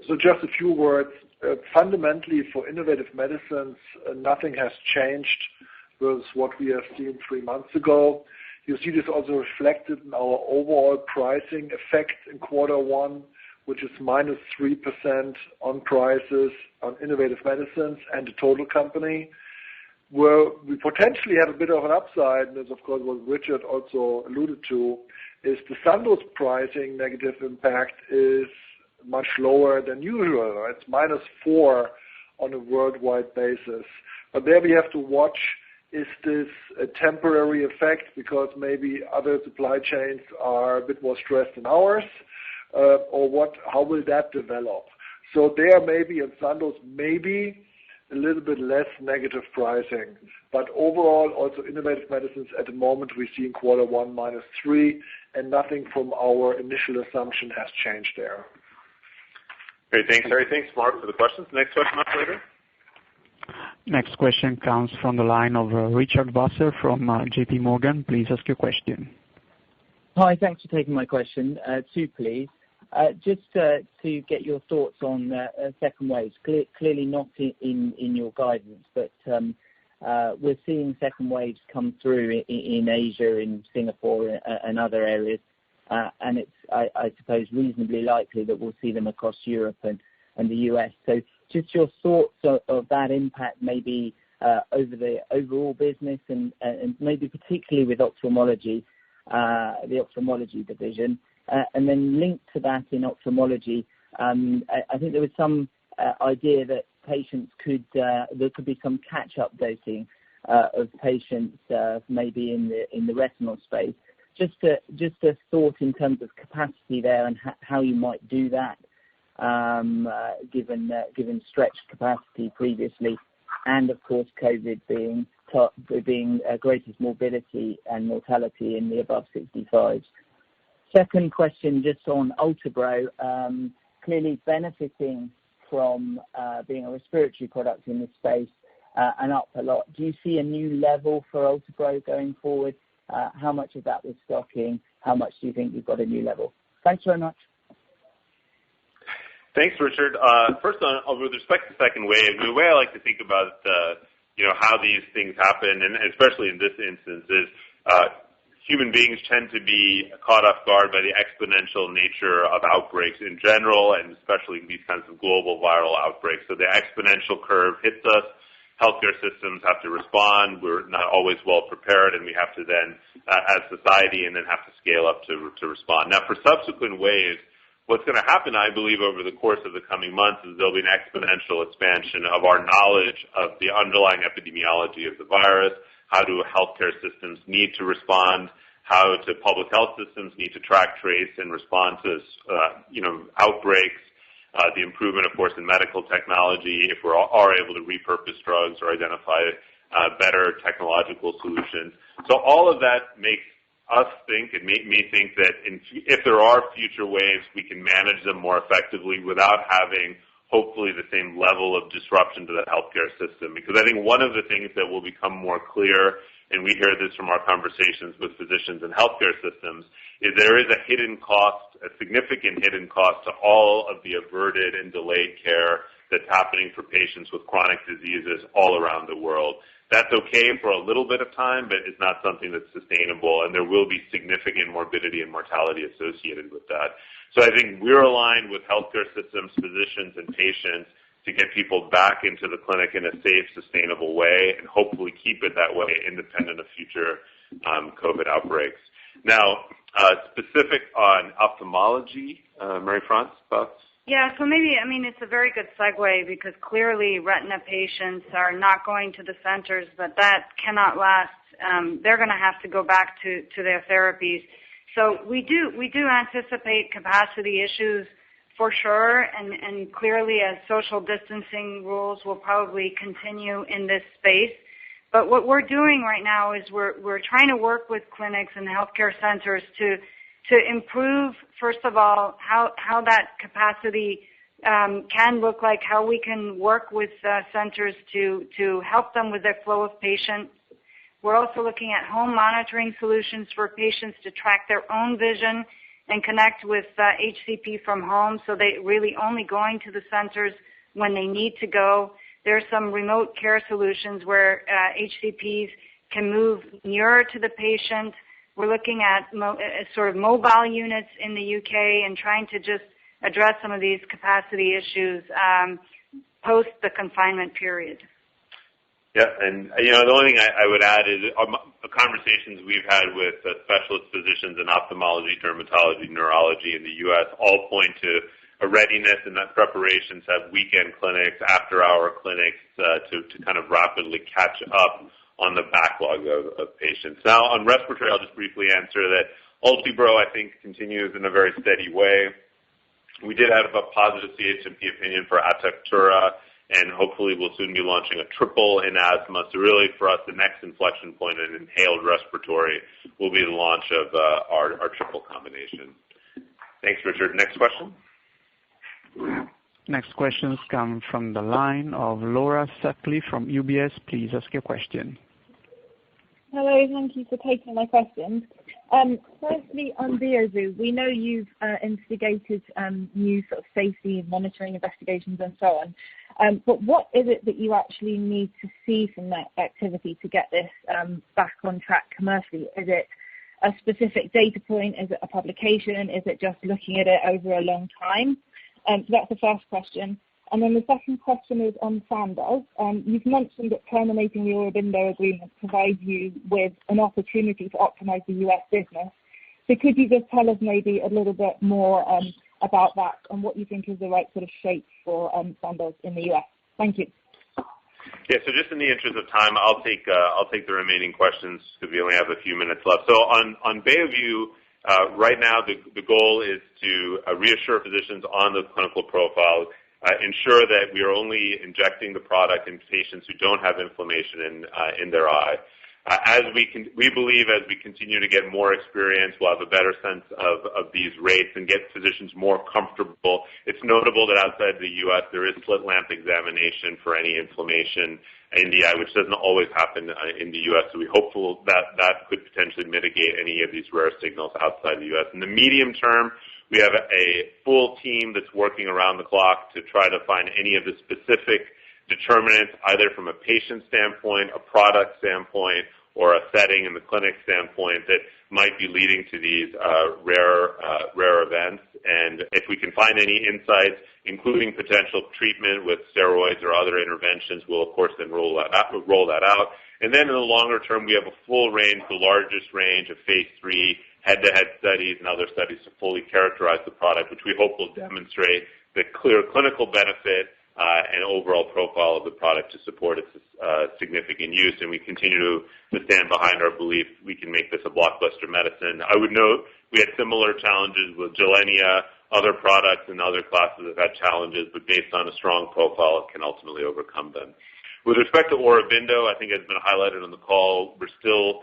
So just a few words. Fundamentally, for innovative medicines, nothing has changed versus what we have seen 3 months ago. You see this also reflected in our overall pricing effect in Q1, which is minus 3% on prices on innovative medicines and the total company. Where we potentially have a bit of an upside, and this of course what Richard also alluded to, is the Sandoz pricing negative impact is much lower than usual. Right? It's minus 4 on a worldwide basis. But there we have to watch, is this a temporary effect because maybe other supply chains are a bit more stressed than ours, or how will that develop? So there maybe in Sandoz, maybe a little bit less negative pricing. But overall, also innovative medicines at the moment we see in quarter one -3, and nothing from our initial assumption has changed there. Great, thanks, Harry. Thanks, Mark, for the questions. Next question, operator. Next question comes from the line of Richard Vosser from JP Morgan. Please ask your question. Hi, thanks for taking my question. Two, please. Just to get your thoughts on second waves. Clearly not in your guidance, but we're seeing second waves come through in Asia, in Singapore, and other areas. And it's, I suppose, reasonably likely that we'll see them across Europe and the US. So just your thoughts of that impact maybe over the overall business and maybe particularly with ophthalmology, the ophthalmology division. And then linked to that in ophthalmology, I think there was some idea that patients there could be some catch-up dosing of patients maybe in the retinal space. Just a thought in terms of capacity there and how you might do that, given stretched capacity previously, and of course COVID being greatest morbidity and mortality in the above 65s. Second question, just on Ultibro, clearly benefiting from being a respiratory product in this space and up a lot. Do you see a new level for Ultibro going forward? How much of that was stocking? How much do you think you've got a new level? Thanks very much. Thanks, Richard. First, with respect to second wave, the way I like to think about how these things happen, and especially in this instance, is human beings tend to be caught off guard by the exponential nature of outbreaks in general, and especially these kinds of global viral outbreaks. So the exponential curve hits us. Healthcare systems have to respond. We're not always well prepared, and we have to then, as society, and then have to scale up to respond. Now, for subsequent waves, what's going to happen, I believe, over the course of the coming months is there'll be an exponential expansion of our knowledge of the underlying epidemiology of the virus. How do healthcare systems need to respond? How do public health systems need to track, trace, and respond to outbreaks? The improvement, of course, in medical technology, if we are able to repurpose drugs or identify better technological solutions. So all of that makes us think, and me think that if there are future waves, we can manage them more effectively without having, hopefully, the same level of disruption to the healthcare system. Because I think one of the things that will become more clear, and we hear this from our conversations with physicians and healthcare systems, is there is a hidden cost, a significant hidden cost to all of the averted and delayed care that's happening for patients with chronic diseases all around the world. That's okay for a little bit of time, but it's not something that's sustainable, and there will be significant morbidity and mortality associated with that. So I think we're aligned with healthcare systems, physicians, and patients to get people back into the clinic in a safe, sustainable way, and hopefully keep it that way independent of future COVID outbreaks. Now, specific on ophthalmology, Marie-France, thoughts? Yeah, so maybe, it's a very good segue because clearly retina patients are not going to the centers, but that cannot last. They're going to have to go back to their therapies. So we do anticipate capacity issues for sure, and clearly as social distancing rules will probably continue in this space. But what we're doing right now is we're trying to work with clinics and healthcare centers to improve, first of all, how that capacity can look like, how we can work with centers to help them with their flow of patients. We're also looking at home monitoring solutions for patients to track their own vision and connect with HCP from home, so they really only going to the centers when they need to go. There are some remote care solutions where HCPs can move nearer to the patient. We're looking at sort of mobile units in the UK and trying to just address some of these capacity issues post the confinement period. Yeah, and the only thing I would add is conversations we've had with specialist physicians in ophthalmology, dermatology, neurology in the U.S. all point to a readiness and that preparations have weekend clinics, after-hour clinics to kind of rapidly catch up on the backlog of patients. Now, on respiratory, I'll just briefly answer that Ultibro, I think, continues in a very steady way. We did have a positive CHMP opinion for Atectura and hopefully we'll soon be launching a triple in asthma. So really for us, the next inflection point in inhaled respiratory will be the launch of our triple combination. Thanks, Richard. Next question. Next questions come from the line of Laura Sutcliffe from UBS. Please ask your question. Hello, thank you for taking my questions. Firstly, on Beovu, we know you've instigated new sort of safety monitoring investigations and so on. But what is it that you actually need to see from that activity to get this back on track commercially? Is it a specific data point? Is it a publication? Is it just looking at it over a long time? So that's the first question. And then the second question is on Sandoz. You've mentioned that terminating the Aurobindo agreement provides you with an opportunity to optimize the US business. So could you just tell us maybe a little bit more about that and what you think is the right sort of shape for Sandoz in the US? Thank you. Yeah, so just in the interest of time, I'll take the remaining questions because we only have a few minutes left. So on Beovu, right now the goal is to reassure physicians on the clinical profile, ensure that we are only injecting the product in patients who don't have inflammation in their eye. We believe as we continue to get more experience, we'll have a better sense of these rates and get physicians more comfortable. It's notable that outside the U.S. there is slit lamp examination for any inflammation in the eye, which doesn't always happen in the U.S. So we're hopeful that that could potentially mitigate any of these rare signals outside the U.S. In the medium term, we have a full team that's working around the clock to try to find any of the specific determinants, either from a patient standpoint, a product standpoint, or a setting in the clinic standpoint that might be leading to these rare events. And if we can find any insights, including potential treatment with steroids or other interventions, we'll of course then roll that out. And then in the longer term, we have a full range, the largest range of phase 3 head-to-head studies and other studies to fully characterize the product, which we hope will demonstrate the clear clinical benefit and overall profile of the product to support its significant use. And we continue to stand behind our belief we can make this a blockbuster medicine. I would note we had similar challenges with Gilenya. Other products and other classes have had challenges, but based on a strong profile, it can ultimately overcome them. With respect to Aurobindo, I think has been highlighted on the call, we're still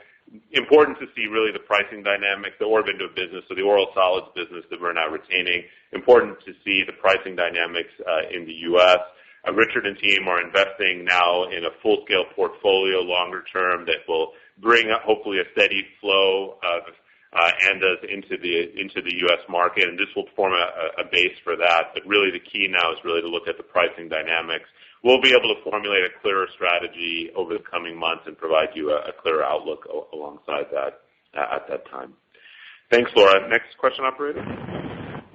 important to see really the pricing dynamics, the Aurobindo business, so the oral solids business that we're now retaining. Important to see the pricing dynamics in the U.S. Richard and team are investing now in a full-scale portfolio longer term that will bring up hopefully a steady flow of ANDAs into the U.S. market, and this will form a base for that. But really the key now is really to look at the pricing dynamics. We'll be able to formulate a clearer strategy over the coming months and provide you a clearer outlook alongside that at that time. Thanks, Laura. Next question, operator.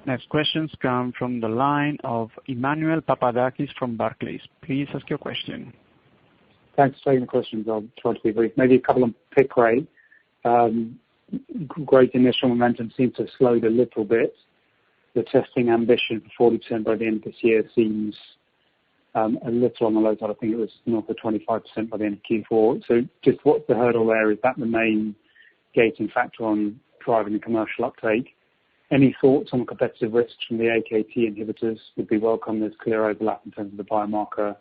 Next questions come from the line of Emmanuel Papadakis from Barclays. Please ask your question. Thanks for taking the questions. I'll try to be brief. Maybe a couple on pick rate. Great initial momentum seems to have slowed a little bit. The testing ambition for 40% by the end of this year seems a little on the low side. I think it was north of 25% by the end of Q4. So just what's the hurdle there? Is that the main gating factor on driving the commercial uptake? Any thoughts on competitive risks from the AKT inhibitors would be welcome. There's clear overlap in terms of the biomarker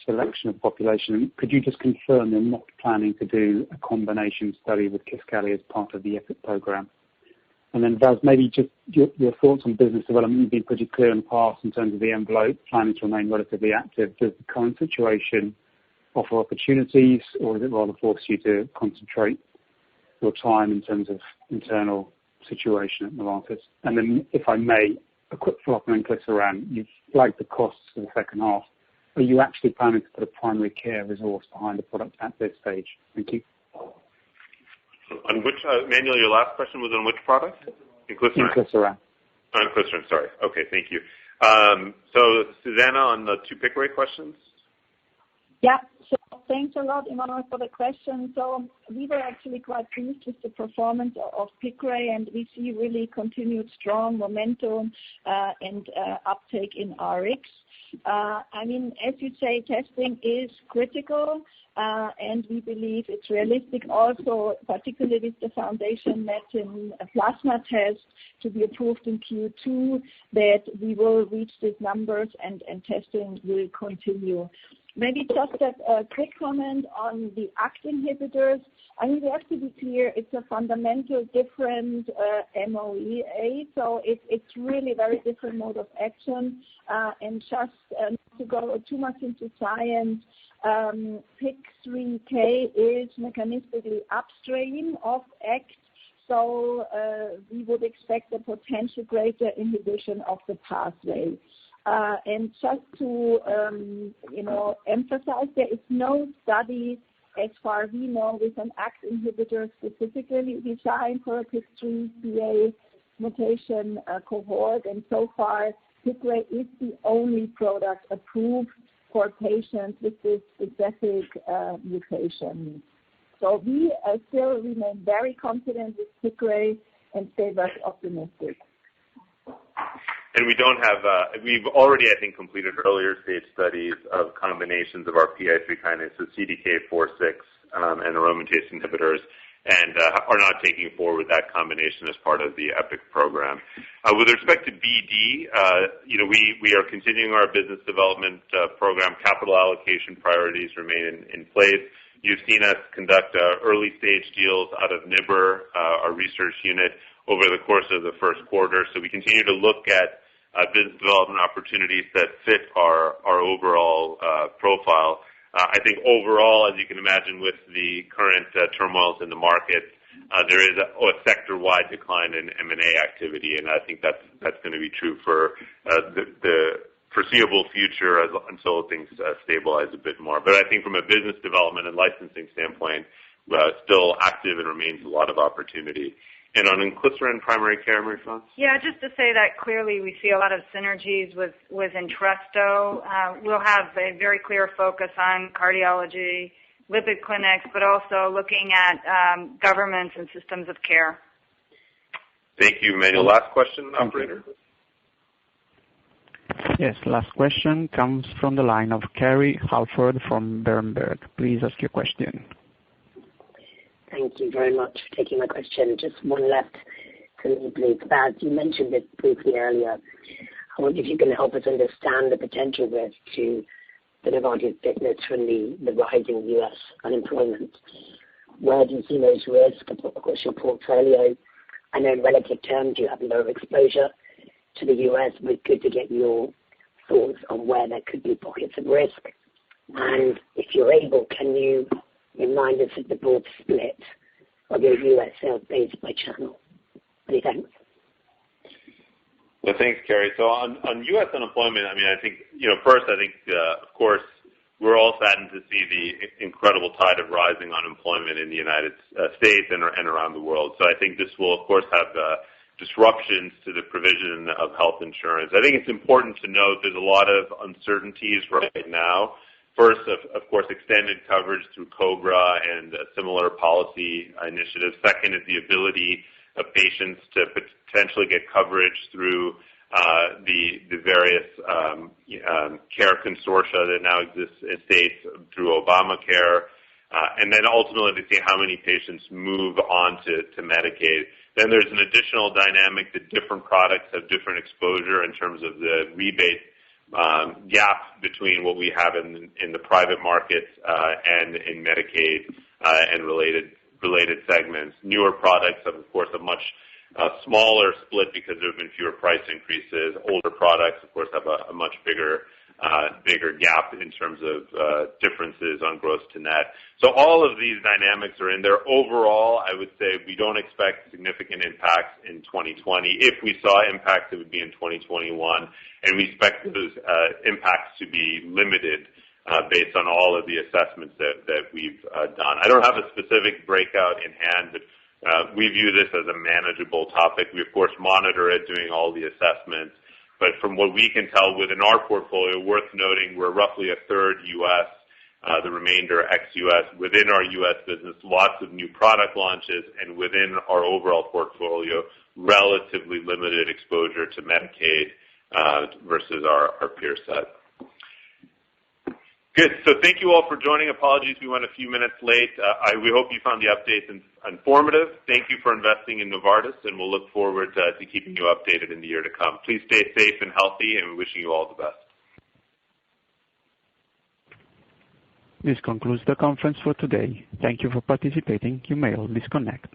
selection of the population. Could you just confirm they're not planning to do a combination study with Kisqali as part of the EPIC program? And then Vas, maybe just your thoughts on business development. You've been pretty clear in the past in terms of the envelope, planning to remain relatively active. Does the current situation offer opportunities, or does it rather force you to concentrate your time in terms of internal situation at Novartis? And then, if I may, a quick follow-up on inclisiran. You've flagged the costs for the second half. Are you actually planning to put a primary care resource behind the product at this stage? Thank you. On which, Manuel, your last question was on which product? Inclisiran. Inclisiran. Inclisiran, sorry. Okay, thank you. So, Susanna, on the two pick rate questions? Yeah. So Thanks a lot, Emmanuel, for the question. So we were actually quite pleased with the performance of Piqray, and we see really continued strong momentum and uptake in RX. I mean, as you say, testing is critical, and we believe it's realistic also, particularly with the Foundation Medicine plasma test to be approved in Q2, that we will reach these numbers and testing will continue. Maybe just a quick comment on the ACT inhibitors. I mean, we have to be clear, it's a fundamental different MOA, so it's really very different mode of action. And just not to go too much into science, PIK3K is mechanistically upstream of ACT, so we would expect a potential greater inhibition of the pathway. And just to emphasize, there is no study, as far as we know, with an ACT inhibitor specifically designed for a PIK3CA mutation cohort, and so far Piqray is the only product approved for patients with this specific mutation. So we still remain very confident with Piqray and stay very optimistic. And we don't have, we've already, I think, completed earlier stage studies of combinations of our PI3 kinase, so CDK4/6 and aromatase inhibitors, and are not taking forward that combination as part of the EPIC program. With respect to BD, we are continuing our business development program. Capital allocation priorities remain in place. You've seen us conduct early stage deals out of NIBR, our research unit, over the course of the first quarter. So we continue to look at business development opportunities that fit our overall profile. I think overall, as you can imagine, with the current turmoils in the market, there is a sector-wide decline in M&A activity, and I think that's going to be true for the foreseeable future until things stabilize a bit more. But I think from a business development and licensing standpoint, still active and remains a lot of opportunity. And on inclisiran primary care, Marie-France? Yeah, just to say that clearly we see a lot of synergies with Entresto. We'll have a very clear focus on cardiology, lipid clinics, but also looking at governments and systems of care. Thank you, Emmanuel. Last question, operator. Yes, last question comes from the line of Kerry Halford from Berenberg. Please ask your question. Thank you very much for taking my question. Just one left to me, please. Vas, you mentioned it briefly earlier. I wonder if you can help us understand the potential risk to the Novartis business from the rising U.S. unemployment. Where do you see those risks across your portfolio? I know in relative terms you have lower exposure to the U.S., but good to get your thoughts on where there could be pockets of risk. And if you're able, can you remind us of the broad split of your U.S. sales base by channel? Many thanks. Well, thanks, Kerry. So on U.S. unemployment, I mean, I think, first, I think, of course, we're all saddened to see the incredible tide of rising unemployment in the United States and around the world. So I think this will, of course, have disruptions to the provision of health insurance. I think it's important to note there's a lot of uncertainties right now. First, of course, extended coverage through COBRA and similar policy initiatives. Second is the ability of patients to potentially get coverage through the various care consortia that now exist in states through Obamacare, and then ultimately to see how many patients move on to Medicaid. Then there's an additional dynamic that different products have different exposure in terms of the rebate gap between what we have in the private markets and in Medicaid and related segments. Newer products have, of course, a much smaller split because there have been fewer price increases. Older products, of course, have a much bigger gap in terms of differences on gross to net. So all of these dynamics are in there. Overall, I would say we don't expect significant impacts in 2020. If we saw impacts, it would be in 2021, and we expect those impacts to be limited based on all of the assessments that we've done. I don't have a specific breakout in hand, but we view this as a manageable topic. We, of course, monitor it, doing all the assessments. But from what we can tell within our portfolio, worth noting, we're roughly a third U.S., the remainder ex-US. Within our US business, lots of new product launches, and within our overall portfolio, relatively limited exposure to Medicaid versus our peer set. Good. So thank you all for joining. Apologies we went a few minutes late. We hope you found the updates informative. Thank you for investing in Novartis, and we'll look forward to keeping you updated in the year to come. Please stay safe and healthy, and wishing you all the best. This concludes the conference for today. Thank you for participating. You may all disconnect.